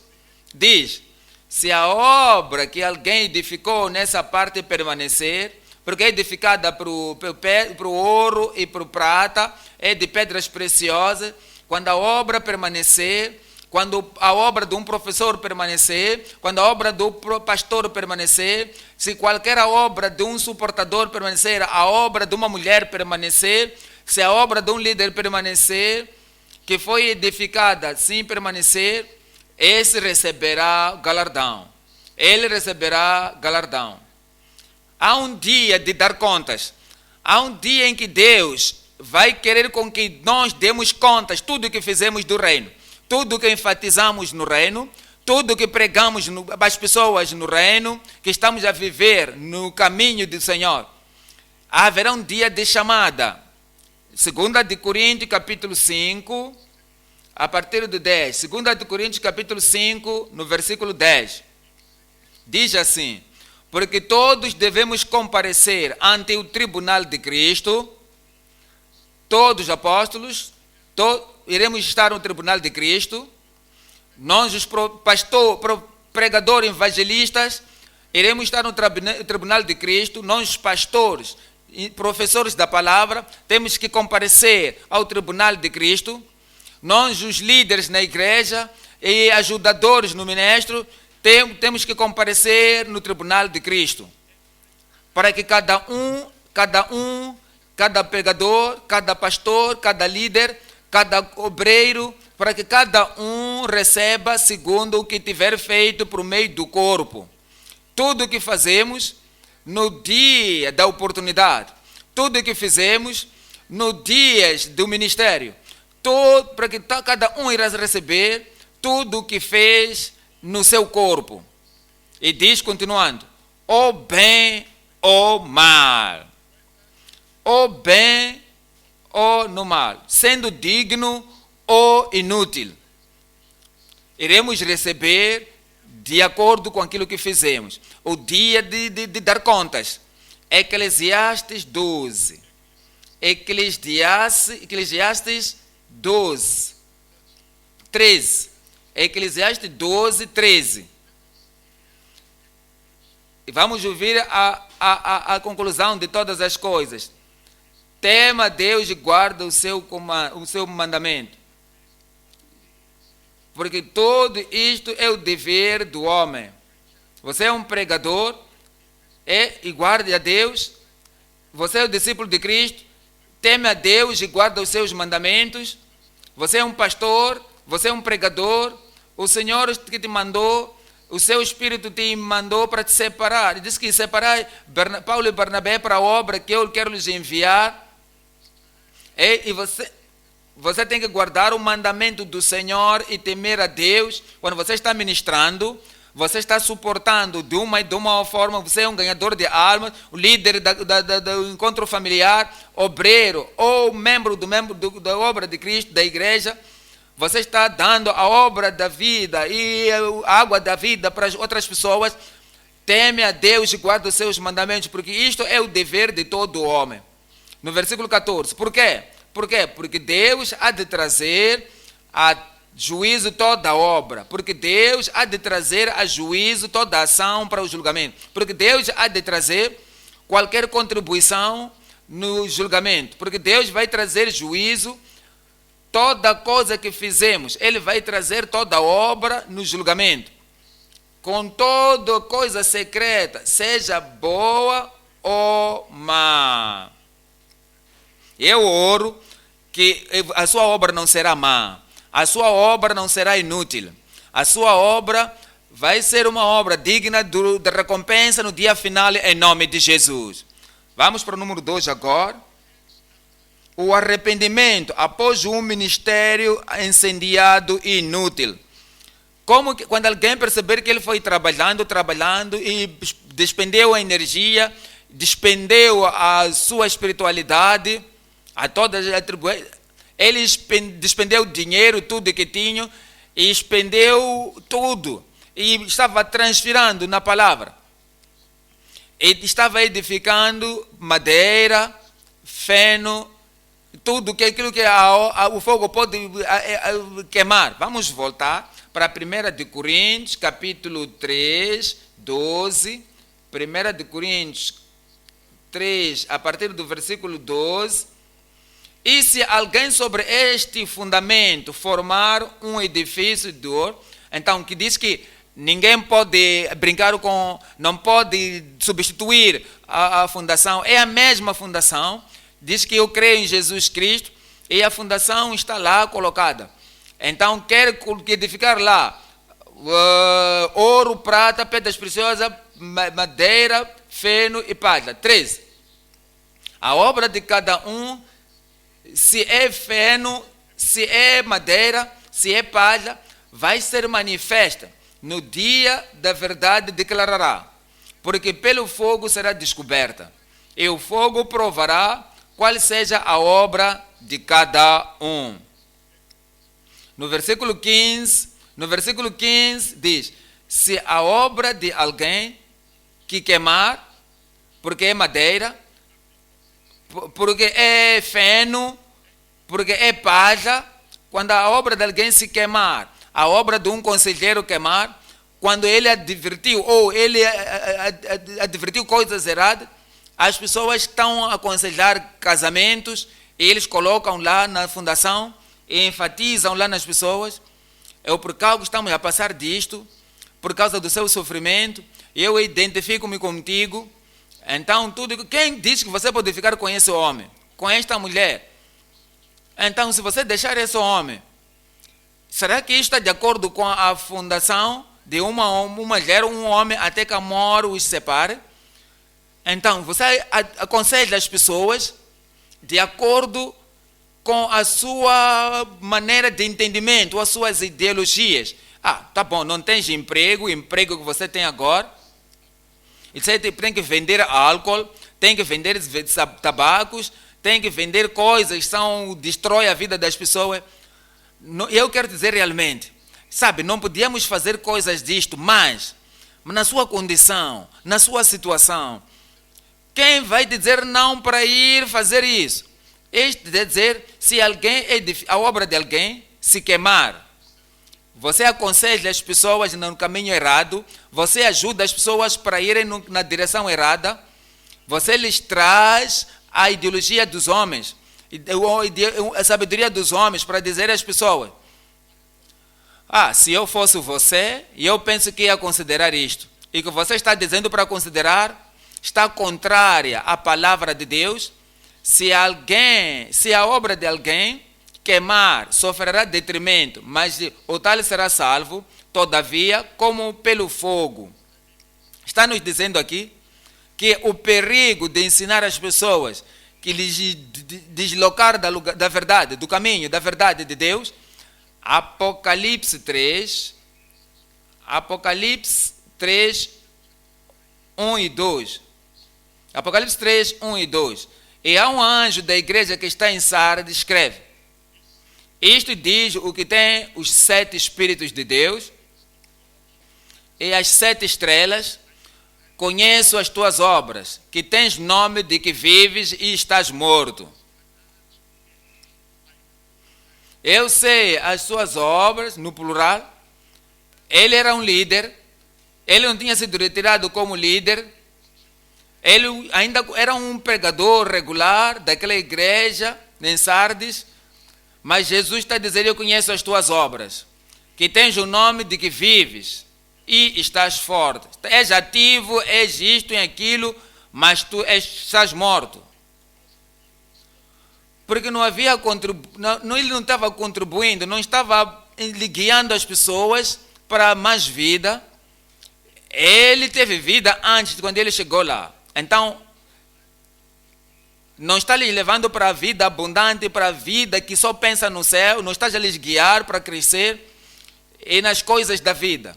diz: se a obra que alguém edificou nessa parte permanecer, porque é edificada para o ouro e para o prata, é de pedras preciosas, quando a obra permanecer, quando a obra de um professor permanecer, quando a obra do pastor permanecer, se qualquer obra de um suportador permanecer, a obra de uma mulher permanecer, se a obra de um líder permanecer, que foi edificada, sim permanecer, esse receberá galardão. Ele receberá galardão. Há um dia de dar contas. Há um dia em que Deus vai querer com que nós demos contas, tudo que fizemos do reino. Tudo que enfatizamos no reino, tudo que pregamos às pessoas no reino, que estamos a viver no caminho do Senhor. Haverá um dia de chamada. 2 Coríntios capítulo 5, a partir do 10. 2 Coríntios capítulo 5, no versículo 10. Diz assim: porque todos devemos comparecer ante o tribunal de Cristo, todos os apóstolos, iremos estar no tribunal de Cristo, nós os pregadores, evangelistas, iremos estar no tribunal de Cristo, nós os pastores e professores da palavra, temos que comparecer ao tribunal de Cristo, nós os líderes na igreja e ajudadores no ministério, temos que comparecer no tribunal de Cristo, para que cada pregador, cada pastor, cada líder, cada obreiro, para que cada um receba segundo o que tiver feito por meio do corpo. Tudo o que fazemos no dia da oportunidade, tudo o que fizemos nos dias do ministério, para que cada um irá receber tudo o que fez no seu corpo. E diz, continuando, ou bem ou mal. Ou bem ou no mal, sendo digno ou inútil. Iremos receber de acordo com aquilo que fizemos. O dia de dar contas. Eclesiastes 12. Eclesiastes 12. 13. Eclesiastes 12, 13. E vamos ouvir a conclusão de todas as coisas. Tema Deus e guarda o seu mandamento. Porque tudo isto é o dever do homem. Você é um pregador e guarde a Deus. Você é o discípulo de Cristo, teme a Deus e guarda os seus mandamentos. Você é um pastor, você é um pregador. O Senhor que te mandou, o seu Espírito te mandou para te separar. Ele disse que separar Paulo e Barnabé para a obra que eu quero lhes enviar. E você tem que guardar o mandamento do Senhor e temer a Deus. Quando você está ministrando, você está suportando de uma forma, você é um ganhador de almas, o líder do encontro familiar, obreiro ou membro da obra de Cristo, da igreja. Você está dando a obra da vida e a água da vida para as outras pessoas. Teme a Deus e guarda os seus mandamentos, porque isto é o dever de todo homem. No versículo 14, por quê? Por quê? Porque Deus há de trazer a juízo toda a obra, porque Deus há de trazer a juízo toda a ação para o julgamento, porque Deus há de trazer qualquer contribuição no julgamento, porque Deus vai trazer juízo, toda coisa que fizemos, Ele vai trazer toda a obra no julgamento, com toda coisa secreta, seja boa ou má. Eu oro que a sua obra não será má, a sua obra não será inútil. A sua obra vai ser uma obra digna da recompensa no dia final, em nome de Jesus. Vamos para o número 2 agora. O arrependimento após um ministério incendiado e inútil. Como que, quando alguém perceber que ele foi trabalhando e despendeu a energia, despendeu a sua espiritualidade, a todas as atribuições, ele despendeu dinheiro, tudo que tinha, e expendeu tudo. E estava transferindo na palavra. E estava edificando madeira, feno, tudo aquilo que o fogo pode queimar. Vamos voltar para 1 de Coríntios, capítulo 3, 12. 1 de Coríntios 3, a partir do versículo 12. E se alguém sobre este fundamento formar um edifício de ouro, então que diz que ninguém pode brincar não pode substituir a fundação, é a mesma fundação, diz que eu creio em Jesus Cristo e a fundação está lá colocada. Então quer edificar lá ouro, prata, pedras preciosas, madeira, feno e palha. 13. A obra de cada um, se é feno, se é madeira, se é palha, vai ser manifesta. No dia da verdade declarará, porque pelo fogo será descoberta. E o fogo provará qual seja a obra de cada um. No versículo 15 diz, se a obra de alguém que queimar, porque é madeira, porque é feno, porque é palha, quando a obra de alguém se queimar, a obra de um conselheiro queimar, quando ele advertiu, ou ele advertiu coisas erradas, as pessoas estão a aconselhar casamentos, e eles colocam lá na fundação, e enfatizam lá nas pessoas, por causa que estamos a passar disto, por causa do seu sofrimento, eu identifico-me contigo. Então, quem diz que você pode ficar com esse homem, com esta mulher? Então, se você deixar esse homem, será que isto está de acordo com a fundação de uma mulher, um homem, até que a morte os separe? Então, você aconselha as pessoas de acordo com a sua maneira de entendimento, as suas ideologias. Tá bom, não tens emprego, o emprego que você tem agora, e você tem que vender álcool, tem que vender tabacos, tem que vender coisas que destrói a vida das pessoas. Eu quero dizer realmente, não podíamos fazer coisas disto, mas na sua condição, na sua situação, Quem vai dizer não para ir fazer isso? Isto quer dizer, se alguém a obra de alguém se queimar, você aconselha as pessoas no caminho errado, você ajuda as pessoas para irem na direção errada, você lhes traz a ideologia dos homens, a sabedoria dos homens para dizer às pessoas: se eu fosse você, eu penso que ia considerar isto. E o que você está dizendo para considerar está contrária à palavra de Deus. Se a obra de alguém queimar, sofrerá detrimento, mas o tal será salvo, todavia, como pelo fogo. Está nos dizendo aqui que o perigo de ensinar as pessoas que lhes deslocar da verdade, do caminho, da verdade de Deus. Apocalipse 3, 1 e 2. Apocalipse 3, 1 e 2. E há um anjo da igreja que está em Sardes, escreve: isto diz o que tem os 7 Espíritos de Deus e as 7 estrelas. Conheço as tuas obras, que tens nome de que vives e estás morto. Eu sei as suas obras, no plural. Ele era um líder, ele não tinha sido retirado como líder, ele ainda era um pregador regular daquela igreja em Sardes, mas Jesus está dizendo: eu conheço as tuas obras, que tens o nome de que vives e estás forte. És ativo, és isto e aquilo, mas tu estás morto. Porque não havia ele não estava contribuindo, não estava guiando as pessoas para mais vida. Ele teve vida antes, quando ele chegou lá. Então, não está lhes levando para a vida abundante, para a vida que só pensa no céu, não está a lhes guiar para crescer e nas coisas da vida.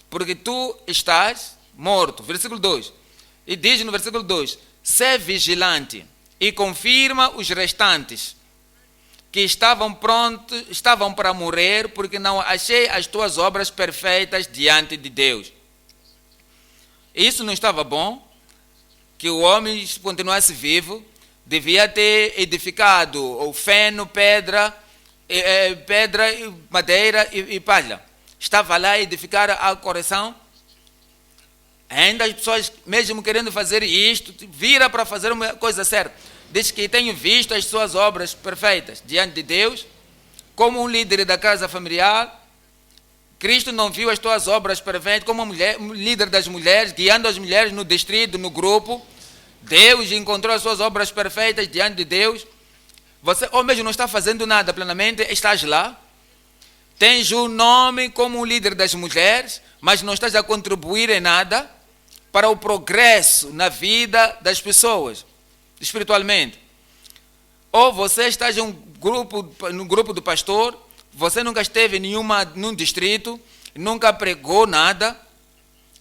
Porque tu estás morto. Versículo 2. E diz no versículo 2: sê vigilante e confirma os restantes que estavam para morrer, porque não achei as tuas obras perfeitas diante de Deus. Isso não estava bom, que o homem continuasse vivo, devia ter edificado o feno, pedra, madeira e palha. Estava lá a edificar a correção. Ainda as pessoas, mesmo querendo fazer isto, vira para fazer uma coisa certa. Diz que tenho visto as suas obras perfeitas diante de Deus, como um líder da casa familiar. Cristo não viu as tuas obras perfeitas como um líder das mulheres, guiando as mulheres no distrito, no grupo. Deus encontrou as suas obras perfeitas diante de Deus. Você, ou mesmo não está fazendo nada plenamente, estás lá. Tens o nome como um líder das mulheres, mas não estás a contribuir em nada para o progresso na vida das pessoas, espiritualmente. Ou você está no grupo do pastor, você nunca esteve em num distrito, nunca pregou nada.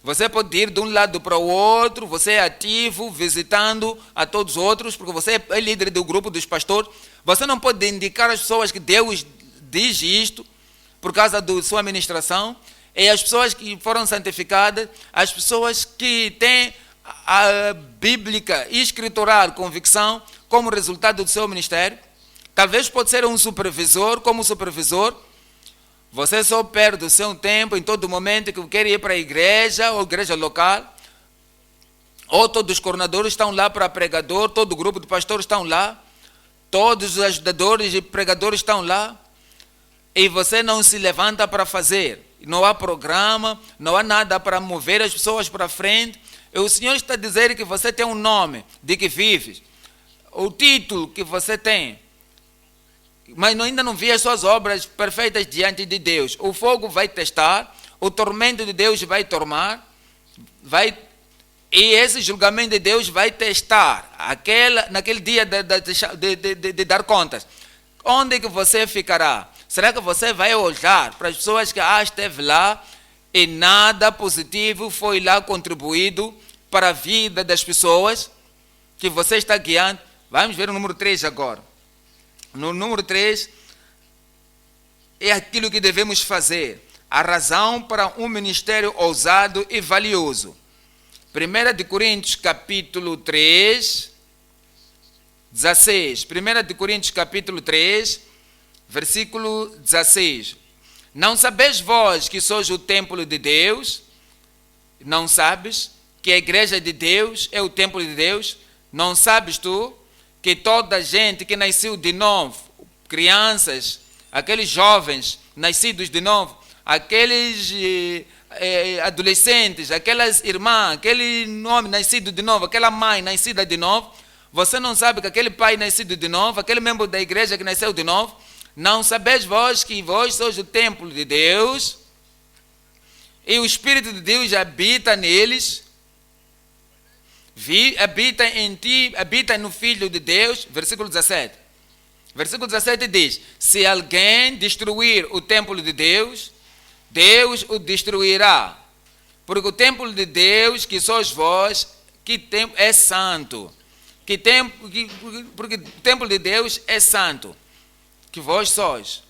Você pode ir de um lado para o outro, você é ativo, visitando a todos os outros, porque você é líder do grupo dos pastores. Você não pode indicar às pessoas que Deus diz isto por causa da sua administração. E as pessoas que foram santificadas, as pessoas que têm a bíblica e escritural convicção como resultado do seu ministério. Talvez pode ser um supervisor, como supervisor. Você só perde o seu tempo em todo momento que quer ir para a igreja ou igreja local. Ou todos os coordenadores estão lá para pregador, todo o grupo de pastores estão lá. Todos os ajudadores e pregadores estão lá. E você não se levanta para fazer. Não há programa, não há nada para mover as pessoas para frente. E o Senhor está dizendo que você tem um nome de que vives. O título que você tem. Mas ainda não vi as suas obras perfeitas diante de Deus. O fogo vai testar, o tormento de Deus vai tomar, e esse julgamento de Deus vai testar naquele dia de dar contas. Onde é que você ficará? Será que você vai olhar para as pessoas que esteve lá e nada positivo foi lá contribuído para a vida das pessoas que você está guiando? Vamos ver o número 3 agora. No número 3, é aquilo que devemos fazer. A razão para um ministério ousado e valioso. 1 de Coríntios capítulo 3, 16. 1 de Coríntios capítulo 3, versículo 16. Não sabeis vós que sois o templo de Deus? Não sabes que a igreja de Deus é o templo de Deus? Não sabes tu que toda a gente que nasceu de novo, crianças, aqueles jovens nascidos de novo, aqueles adolescentes, aquelas irmãs, aquele homem nascido de novo, aquela mãe nascida de novo, você não sabe que aquele pai nascido de novo, aquele membro da igreja que nasceu de novo, não sabeis vós que vós sois o templo de Deus e o Espírito de Deus habita neles, habita em ti, habita no Filho de Deus, versículo 17. Versículo 17 diz, se alguém destruir o templo de Deus, Deus o destruirá, porque o templo de Deus, que sois vós, é santo, porque o templo de Deus é santo, que vós sois.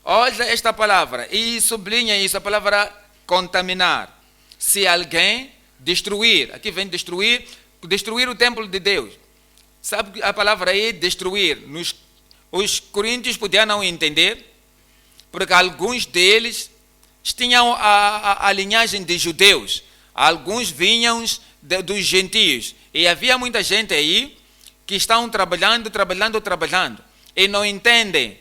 Olha esta palavra, e sublinha isso, a palavra contaminar. Se alguém destruir, aqui vem destruir o templo de Deus. Sabe a palavra aí, destruir, os coríntios podiam não entender, porque alguns deles tinham a linhagem de judeus, alguns vinham dos gentios, e havia muita gente aí que estão trabalhando, e não entendem.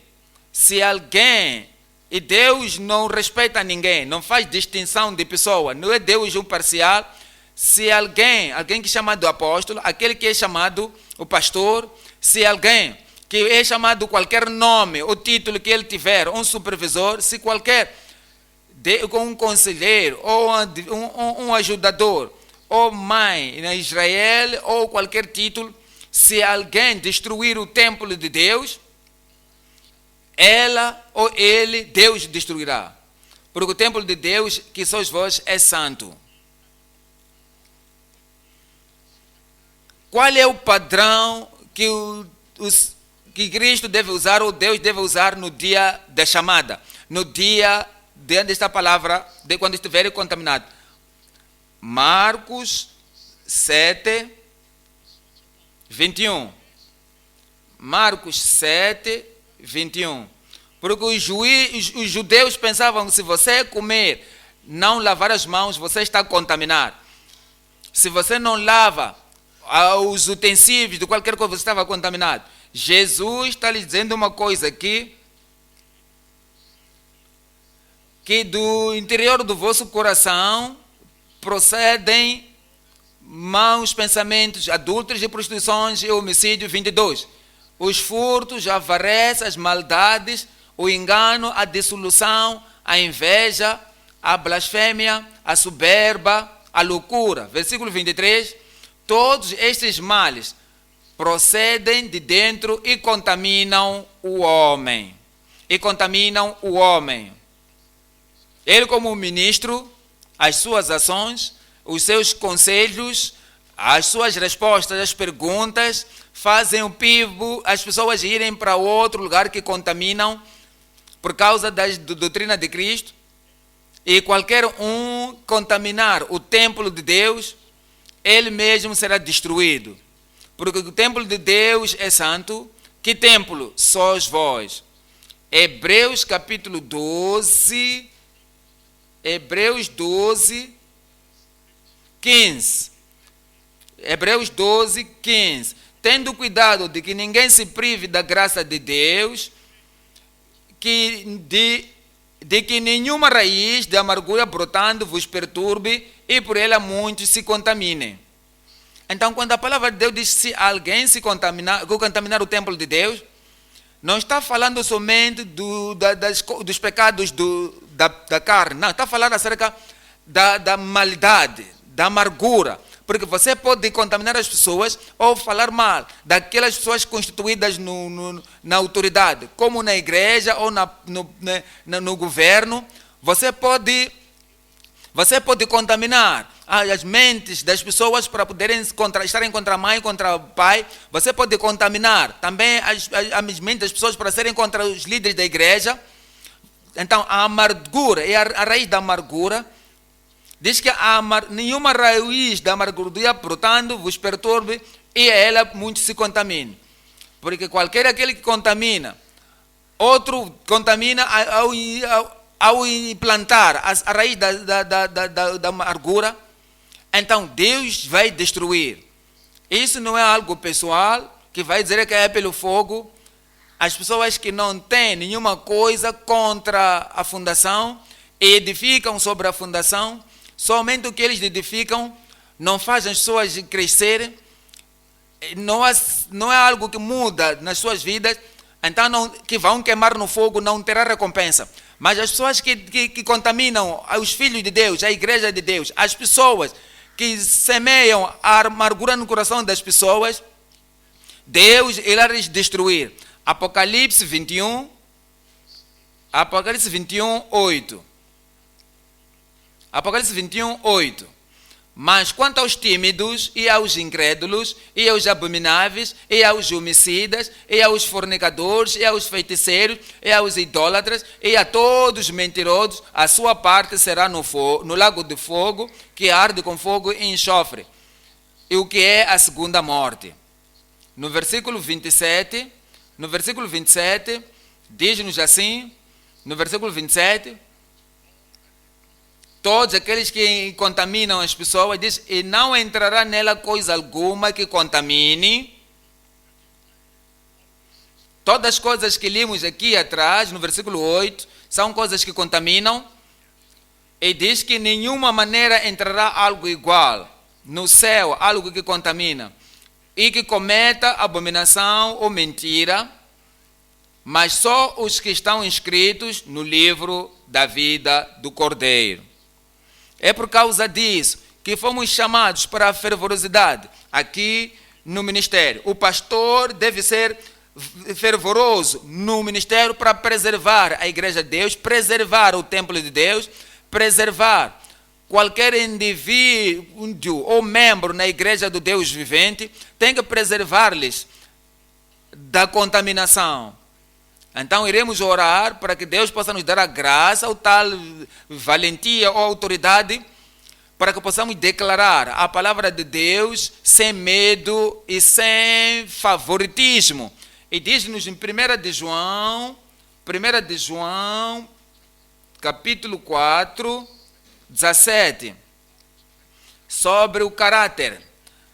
Se alguém, e Deus não respeita ninguém, não faz distinção de pessoa, não é Deus um parcial. Se alguém que é chamado apóstolo, aquele que é chamado o pastor, se alguém que é chamado qualquer nome, o título que ele tiver, um supervisor, se qualquer, um conselheiro, ou um ajudador, ou mãe em Israel, ou qualquer título, se alguém destruir o templo de Deus, ela ou ele, Deus destruirá. Porque o templo de Deus, que sois vós, é santo. Qual é o padrão que Cristo deve usar, ou Deus deve usar no dia da chamada? No dia desta palavra, de quando estiverem contaminados. Marcos 7, 21. Marcos 7, 21. Porque os judeus pensavam que se você comer, não lavar as mãos, você está contaminado. Se você não lava os utensílios de qualquer coisa, você estava contaminado. Jesus está lhe dizendo uma coisa aqui, que do interior do vosso coração procedem maus pensamentos, adultos e prostituições e homicídio. 22. Os furtos, a avareza, as maldades, o engano, a dissolução, a inveja, a blasfêmia, a soberba, a loucura. Versículo 23. Todos estes males procedem de dentro e contaminam o homem. Ele, como ministro, as suas ações, os seus conselhos, as suas respostas às perguntas, fazem o pivo, as pessoas irem para outro lugar que contaminam por causa da doutrina de Cristo. E qualquer um contaminar o templo de Deus, ele mesmo será destruído. Porque o templo de Deus é santo. Que templo? Sois vós. Hebreus capítulo 12, Hebreus 12, 15. Hebreus 12, 15. Tendo cuidado de que ninguém se prive da graça de Deus, de que nenhuma raiz de amargura brotando vos perturbe e por ela muitos se contaminem. Então, quando a palavra de Deus diz se alguém se contaminar o templo de Deus, não está falando somente dos pecados da carne, não, está falando acerca da maldade, da amargura. Porque você pode contaminar as pessoas ou falar mal daquelas pessoas constituídas na autoridade, como na igreja ou no governo. Você pode contaminar as mentes das pessoas para poderem estarem contra a mãe, contra o pai. Você pode contaminar também as mentes das pessoas para serem contra os líderes da igreja. Então, a amargura é a raiz da amargura. Diz que nenhuma raiz da amargura brotando vos perturbe e ela muito se contamine. Porque qualquer aquele que contamina, outro contamina ao implantar a raiz da amargura, então Deus vai destruir. Isso não é algo pessoal, que vai dizer que é pelo fogo. As pessoas que não têm nenhuma coisa contra a fundação, edificam sobre a fundação, somente o que eles edificam não faz as pessoas crescerem, não é algo que muda nas suas vidas, então que vão queimar no fogo não terá recompensa. Mas as pessoas que contaminam os filhos de Deus, a igreja de Deus, as pessoas que semeiam a amargura no coração das pessoas, Deus irá lhes destruir. Apocalipse 21, 8. Apocalipse 21, 8. Mas quanto aos tímidos, e aos incrédulos, e aos abomináveis, e aos homicidas, e aos fornicadores, e aos feiticeiros, e aos idólatras, e a todos os mentirosos, a sua parte será no lago de fogo, que arde com fogo e enxofre. E o que é a segunda morte? No versículo 27, diz-nos assim, no versículo 27, todos aqueles que contaminam as pessoas, diz, e não entrará nela coisa alguma que contamine. Todas as coisas que lemos aqui atrás, no versículo 8, são coisas que contaminam. E diz que nenhuma maneira entrará algo igual no céu, algo que contamina, e que cometa abominação ou mentira, mas só os que estão inscritos no livro da vida do Cordeiro. É por causa disso que fomos chamados para a fervorosidade aqui no ministério. O pastor deve ser fervoroso no ministério para preservar a igreja de Deus, preservar o templo de Deus, preservar qualquer indivíduo ou membro na igreja do Deus vivente, tem que preservar-lhes da contaminação. Então iremos orar para que Deus possa nos dar a graça, ou tal valentia ou autoridade, para que possamos declarar a palavra de Deus sem medo e sem favoritismo. E diz-nos em 1 de João, capítulo 4, 17, sobre o caráter,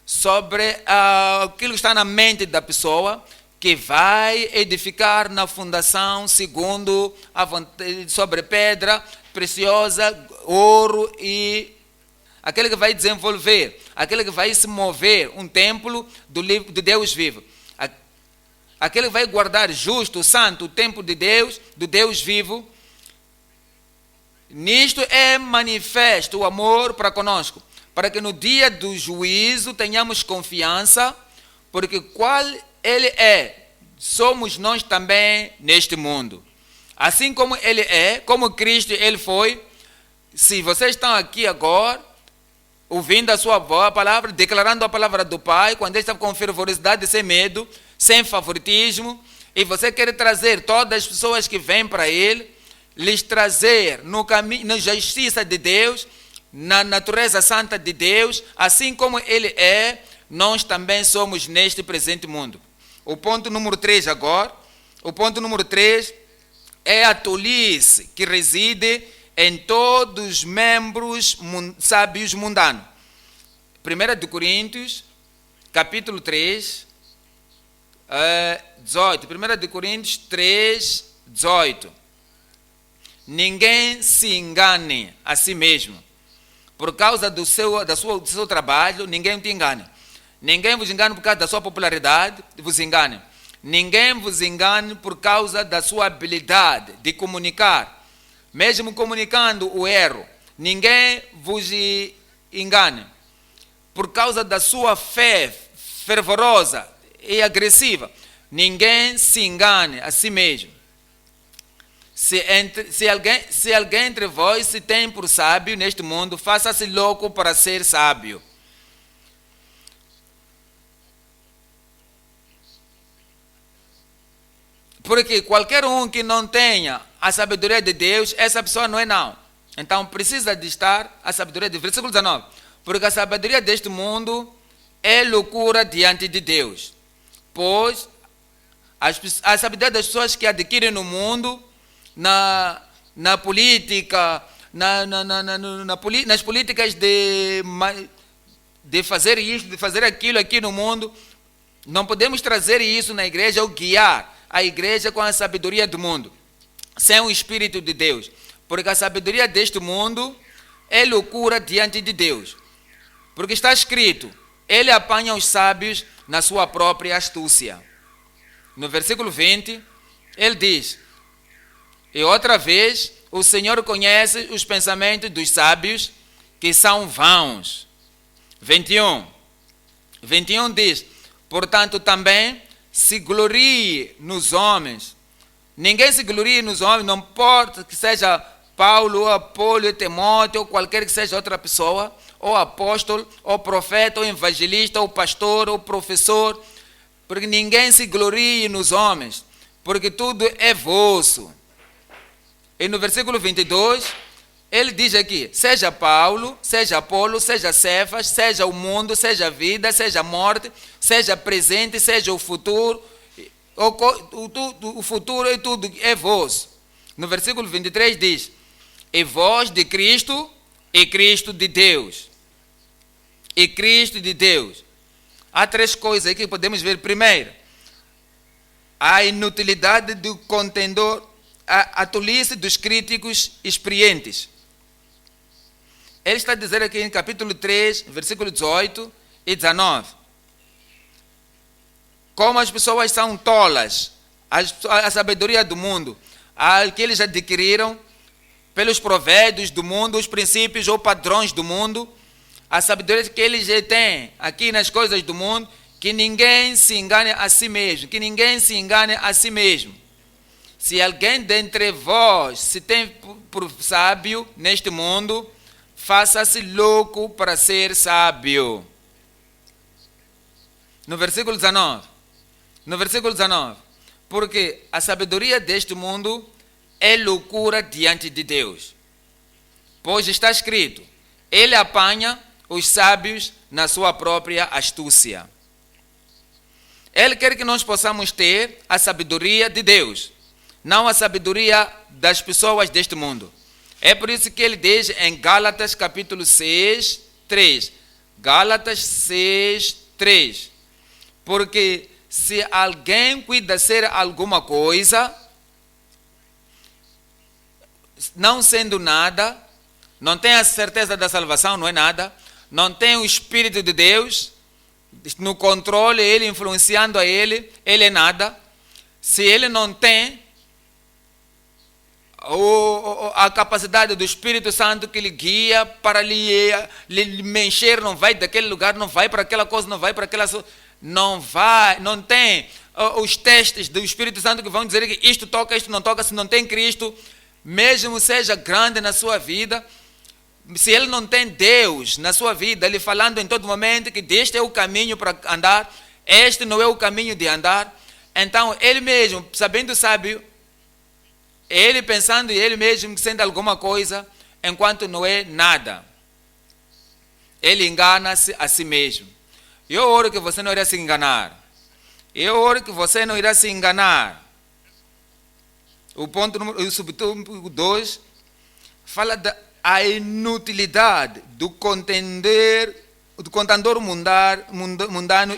sobre aquilo que está na mente da pessoa, que vai edificar na fundação segundo a vontade, sobre pedra preciosa, ouro, e aquele que vai desenvolver, aquele que vai se mover um templo do Deus vivo, aquele que vai guardar justo, santo, o templo de Deus, do Deus vivo. Nisto é manifesto o amor para conosco, para que no dia do juízo tenhamos confiança, porque qual Ele é, somos nós também neste mundo. Assim como Ele é, como Cristo Ele foi. Se vocês estão aqui agora, ouvindo a sua voz, a palavra, declarando a palavra do Pai, quando Ele está com fervorosidade, sem medo, sem favoritismo, e você quer trazer todas as pessoas que vêm para Ele, lhes trazer no caminho, na justiça de Deus, na natureza santa de Deus, assim como Ele é, nós também somos neste presente mundo. O ponto número 3 agora, o ponto número 3 é a tolice que reside em todos os membros sábios mundanos. 1 de Coríntios, capítulo 3, 18. 1 de Coríntios 3, 18. Ninguém se engane a si mesmo. Por causa do seu trabalho, ninguém te engane. Ninguém vos engane por causa da sua popularidade, vos engane. Ninguém vos engane por causa da sua habilidade de comunicar. Mesmo comunicando o erro, ninguém vos engane por causa da sua fé fervorosa e agressiva. Ninguém se engane a si mesmo. Se alguém entre vós se tem por sábio neste mundo, faça-se louco para ser sábio. Porque qualquer um que não tenha a sabedoria de Deus, essa pessoa não é não. Então precisa de estar a sabedoria de versículo 19. Porque a sabedoria deste mundo é loucura diante de Deus. Pois a sabedoria das pessoas que adquirem no mundo, na política, nas políticas de fazer isso, de fazer aquilo aqui no mundo, não podemos trazer isso na igreja ou guiar a igreja com a sabedoria do mundo, sem o Espírito de Deus. Porque a sabedoria deste mundo é loucura diante de Deus. Porque está escrito, ele apanha os sábios na sua própria astúcia. No versículo 20, ele diz, e outra vez, o Senhor conhece os pensamentos dos sábios, que são vãos. 21 diz, portanto também se glorie nos homens. Ninguém se glorie nos homens, não importa que seja Paulo, ou Apolo, ou Timóteo, ou qualquer que seja outra pessoa, ou apóstolo, ou profeta, ou evangelista, ou pastor, ou professor, porque ninguém se glorie nos homens, porque tudo é vosso. E no versículo 22, ele diz aqui, seja Paulo, seja Apolo, seja Cefas, seja o mundo, seja a vida, seja a morte, seja presente, seja o futuro, o futuro e tudo é vosso. No versículo 23 diz, e vós de Cristo, e Cristo de Deus. E Cristo de Deus. Há três coisas aqui que podemos ver. Primeiro, a inutilidade do contendor, a tolice dos críticos experientes. Ele está a dizer aqui em capítulo 3, versículo 18 e 19. Como as pessoas são tolas, a sabedoria do mundo, a que eles adquiriram pelos provérbios do mundo, os princípios ou padrões do mundo, a sabedoria que eles têm aqui nas coisas do mundo, que ninguém se engane a si mesmo, que ninguém se engane a si mesmo. Se alguém dentre vós se tem por sábio neste mundo, faça-se louco para ser sábio. No versículo 19, porque a sabedoria deste mundo é loucura diante de Deus. Pois está escrito, ele apanha os sábios na sua própria astúcia. Ele quer que nós possamos ter a sabedoria de Deus, não a sabedoria das pessoas deste mundo. É por isso que ele diz em Gálatas capítulo 6, 3. Gálatas 6, 3. Porque se alguém cuida ser alguma coisa, não sendo nada, não tem a certeza da salvação, não é nada, não tem o Espírito de Deus no controle, ele influenciando a ele é nada. Se ele não tem a capacidade do Espírito Santo que lhe guia para lhe mexer, não vai daquele lugar, não vai para aquela coisa, não vai para aquela... Não vai, não tem os testes do Espírito Santo que vão dizer que isto toca, isto não toca. Se não tem Cristo, mesmo seja grande na sua vida, se ele não tem Deus na sua vida, ele falando em todo momento que este é o caminho para andar, este não é o caminho de andar, então ele mesmo, sabendo sábio, ele pensando em ele mesmo sendo alguma coisa, enquanto não é nada, ele engana-se a si mesmo. Eu oro que você não irá se enganar. Eu oro que você não irá se enganar. O subtópico 2 fala da inutilidade do contendor mundano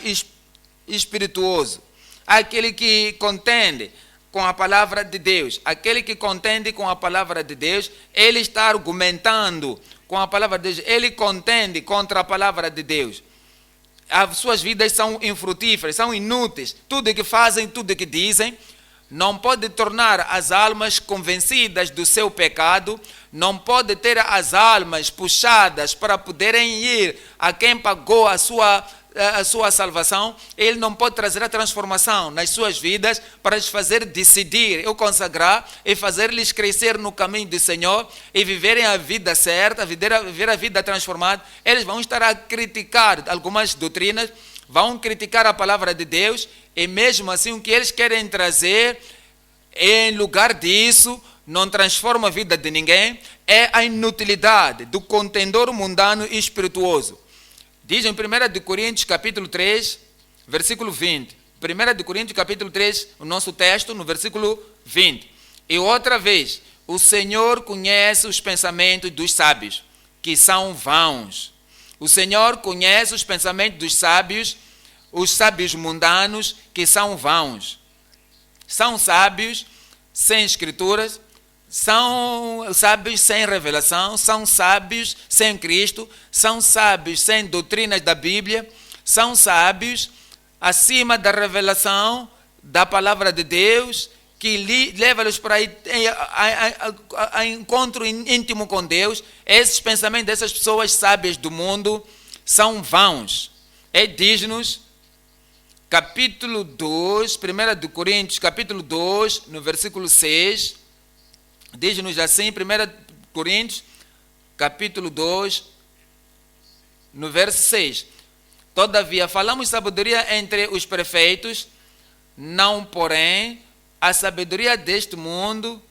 espirituoso. Aquele que contende com a palavra de Deus. Aquele que contende com a palavra de Deus, ele está argumentando com a palavra de Deus. Ele contende contra a palavra de Deus. As suas vidas são infrutíferas, são inúteis. Tudo que fazem, tudo que dizem, não pode tornar as almas convencidas do seu pecado, não pode ter as almas puxadas para poderem ir a quem pagou a sua salvação. Ele não pode trazer a transformação nas suas vidas para lhes fazer decidir ou consagrar e fazer-lhes crescer no caminho do Senhor e viverem a vida certa, viver a vida transformada. Eles vão estar a criticar algumas doutrinas, vão criticar a palavra de Deus, e mesmo assim o que eles querem trazer, em lugar disso, não transforma a vida de ninguém, é a inutilidade do contendor mundano e espirituoso. Diz em 1 Coríntios capítulo 3, versículo 20. 1 Coríntios capítulo 3, o nosso texto, no versículo 20. E outra vez, o Senhor conhece os pensamentos dos sábios, que são vãos. O Senhor conhece os pensamentos dos sábios, os sábios mundanos, que são vãos. São sábios sem escrituras, são sábios sem revelação, são sábios sem Cristo, são sábios sem doutrinas da Bíblia, são sábios acima da revelação da palavra de Deus, que leva-los para a encontro íntimo com Deus. Esses pensamentos dessas pessoas sábias do mundo são vãos. Diz-nos, capítulo 2, 1 Coríntios, capítulo 2, no versículo 6, diz-nos assim, 1 Coríntios, capítulo 2, no verso 6. Todavia, falamos sabedoria entre os perfeitos, não porém a sabedoria deste mundo,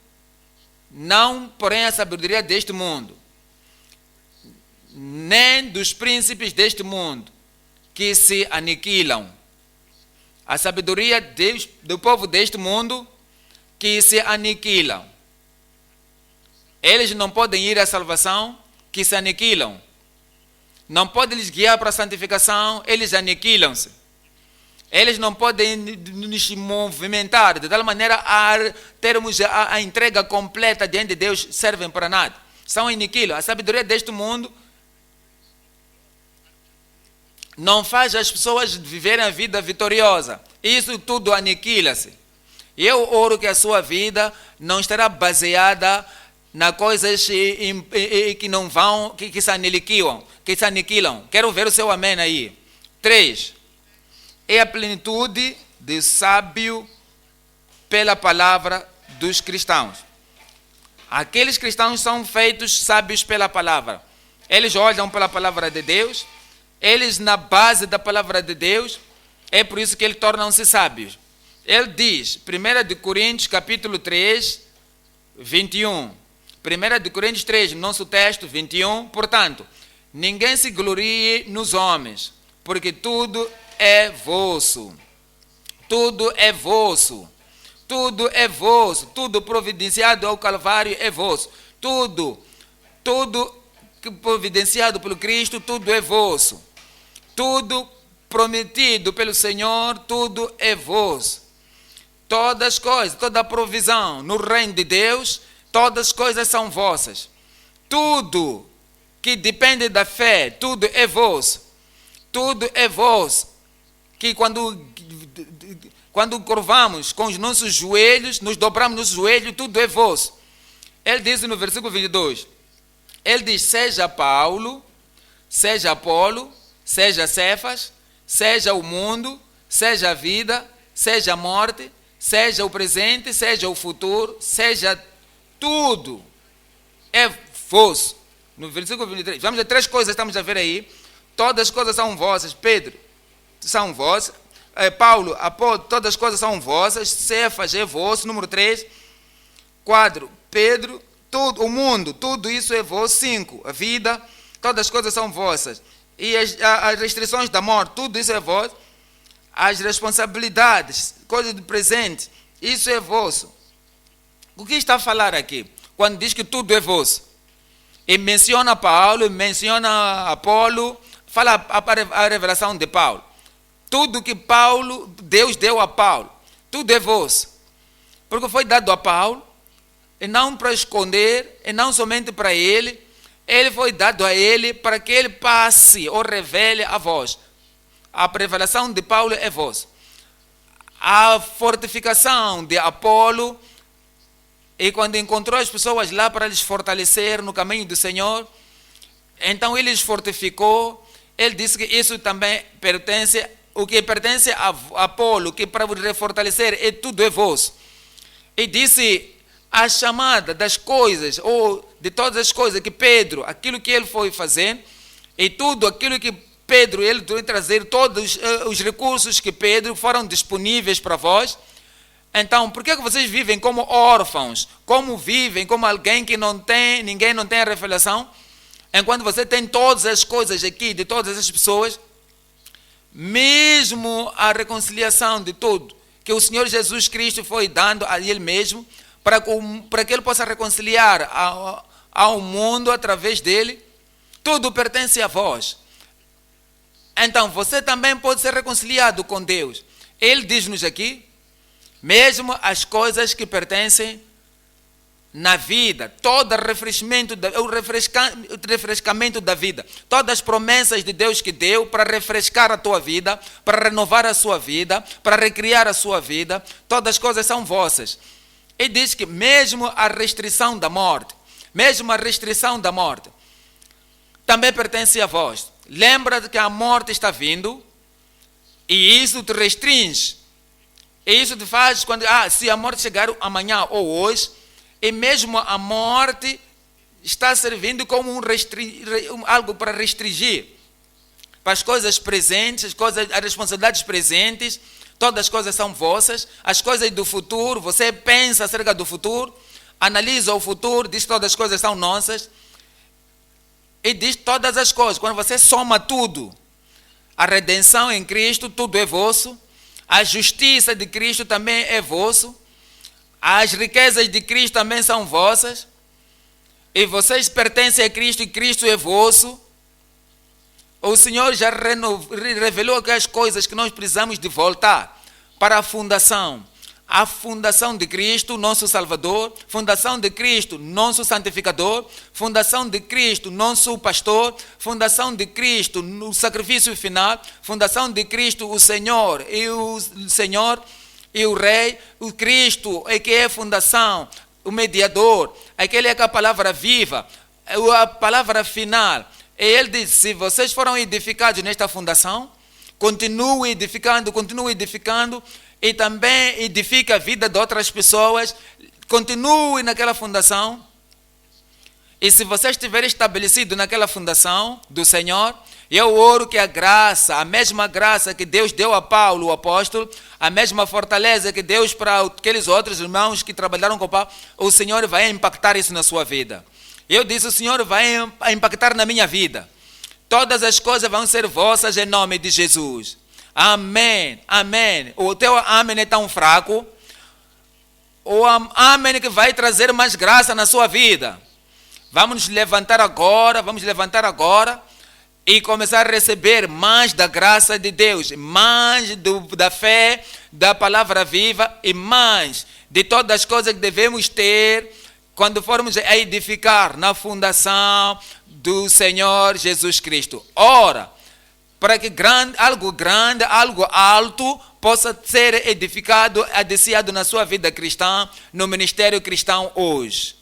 nem dos príncipes deste mundo, que se aniquilam. A sabedoria do povo deste mundo, que se aniquilam. Eles não podem ir à salvação, que se aniquilam. Não podem lhes guiar para a santificação, eles aniquilam-se. Eles não podem nos movimentar de tal maneira a termos a entrega completa diante de Deus, servem para nada. São aniquilam. A sabedoria deste mundo não faz as pessoas viverem a vida vitoriosa. Isso tudo aniquila-se. E eu oro que a sua vida não estará baseada na coisas que não vão, que se aniquilam. Quero ver o seu amém aí. 3. É a plenitude de sábio pela palavra dos cristãos. Aqueles cristãos são feitos sábios pela palavra. Eles olham pela palavra de Deus, eles na base da palavra de Deus, é por isso que eles tornam-se sábios. Ele diz, 1 Coríntios capítulo 3, 21. 1 Coríntios 3, nosso texto, 21. Portanto, ninguém se glorie nos homens, porque tudo é vosso. Tudo é vosso. Tudo é vosso. Tudo providenciado ao Calvário é vosso. Tudo providenciado pelo Cristo, tudo é vosso. Tudo prometido pelo Senhor, tudo é vosso. Todas as coisas, toda a provisão no reino de Deus, todas as coisas são vossas. Tudo que depende da fé, tudo é vosso. Tudo é vosso. Que quando curvamos com os nossos joelhos, nos dobramos nos joelhos, tudo é vosso. Ele diz no versículo 22, ele diz, seja Paulo, seja Apolo, seja Cefas, seja o mundo, seja a vida, seja a morte, seja o presente, seja o futuro, seja tudo, é vosso. No versículo 23, vamos ver 3 coisas, estamos a ver aí. Todas as coisas são vossas. Pedro, são vossas. Paulo, Apolo, todas as coisas são vossas. Cefas é vosso. Número 3. 4. Pedro, tudo, o mundo, tudo isso é vosso. 5. A vida, todas as coisas são vossas. E as restrições da morte, tudo isso é vosso. As responsabilidades, coisas do presente, isso é vosso. O que está a falar aqui? Quando diz que tudo é vosso. E menciona Paulo, menciona Apolo, fala a revelação de Paulo. Tudo que Deus deu a Paulo, tudo é vosso. Porque foi dado a Paulo, e não para esconder, e não somente para ele foi dado a ele para que ele passe ou revele a vós. A revelação de Paulo é vossa. A fortificação de Apolo, e quando encontrou as pessoas lá para lhes fortalecer no caminho do Senhor, então ele lhes fortificou. Ele disse que isso também pertence, o que pertence a Apolo, que para vos refortalecer, tudo é vosso. E disse a chamada das coisas, ou de todas as coisas que Pedro, aquilo que ele foi fazer, e tudo aquilo que Pedro, ele foi trazer, todos os recursos que Pedro foram disponíveis para vós. Então, por que vocês vivem como órfãos? Como vivem como alguém que não tem, ninguém não tem a revelação? Enquanto você tem todas as coisas aqui, de todas as pessoas, mesmo a reconciliação de tudo, que o Senhor Jesus Cristo foi dando a Ele mesmo, para que Ele possa reconciliar ao mundo através dele, tudo pertence a vós. Então, você também pode ser reconciliado com Deus. Ele diz-nos aqui, mesmo as coisas que pertencem na vida, todo o refrescamento da vida, todas as promessas de Deus que deu para refrescar a tua vida, para renovar a sua vida, para recriar a sua vida, todas as coisas são vossas. E diz que mesmo a restrição da morte, também pertence a vós. Lembra que a morte está vindo e isso te restringe. E isso te faz quando, se a morte chegar amanhã ou hoje, e mesmo a morte está servindo como algo para restringir. Para as coisas presentes, as responsabilidades presentes, todas as coisas são vossas. As coisas do futuro, você pensa acerca do futuro, analisa o futuro, diz que todas as coisas são nossas. E diz todas as coisas, quando você soma tudo, a redenção em Cristo, tudo é vosso. A justiça de Cristo também é vosso. As riquezas de Cristo também são vossas. E vocês pertencem a Cristo e Cristo é vosso. O Senhor já revelou aquelas coisas que nós precisamos de voltar para a fundação. A fundação de Cristo, nosso Salvador, fundação de Cristo, nosso santificador, fundação de Cristo, nosso pastor, fundação de Cristo, no sacrifício final, fundação de Cristo, o Senhor e o Rei, o Cristo é que é fundação, o mediador, aquele é que é a palavra viva, a palavra final. E ele diz, se vocês foram edificados nesta fundação, continue edificando, e também edifique a vida de outras pessoas, continue naquela fundação. E se você estiver estabelecido naquela fundação do Senhor, eu oro que a graça, a mesma graça que Deus deu a Paulo, o apóstolo, a mesma fortaleza que Deus para aqueles outros irmãos que trabalharam com Paulo, o Senhor vai impactar isso na sua vida. Eu disse, o Senhor vai impactar na minha vida. Todas as coisas vão ser vossas em nome de Jesus. Amém, amém. O teu amém é tão fraco. O amém que vai trazer mais graça na sua vida. Vamos levantar agora e começar a receber mais da graça de Deus, mais da fé, da palavra viva e mais de todas as coisas que devemos ter quando formos a edificar na fundação do Senhor Jesus Cristo. Ora, para que algo grande, algo alto possa ser edificado, adiciado na sua vida cristã, no ministério cristão hoje.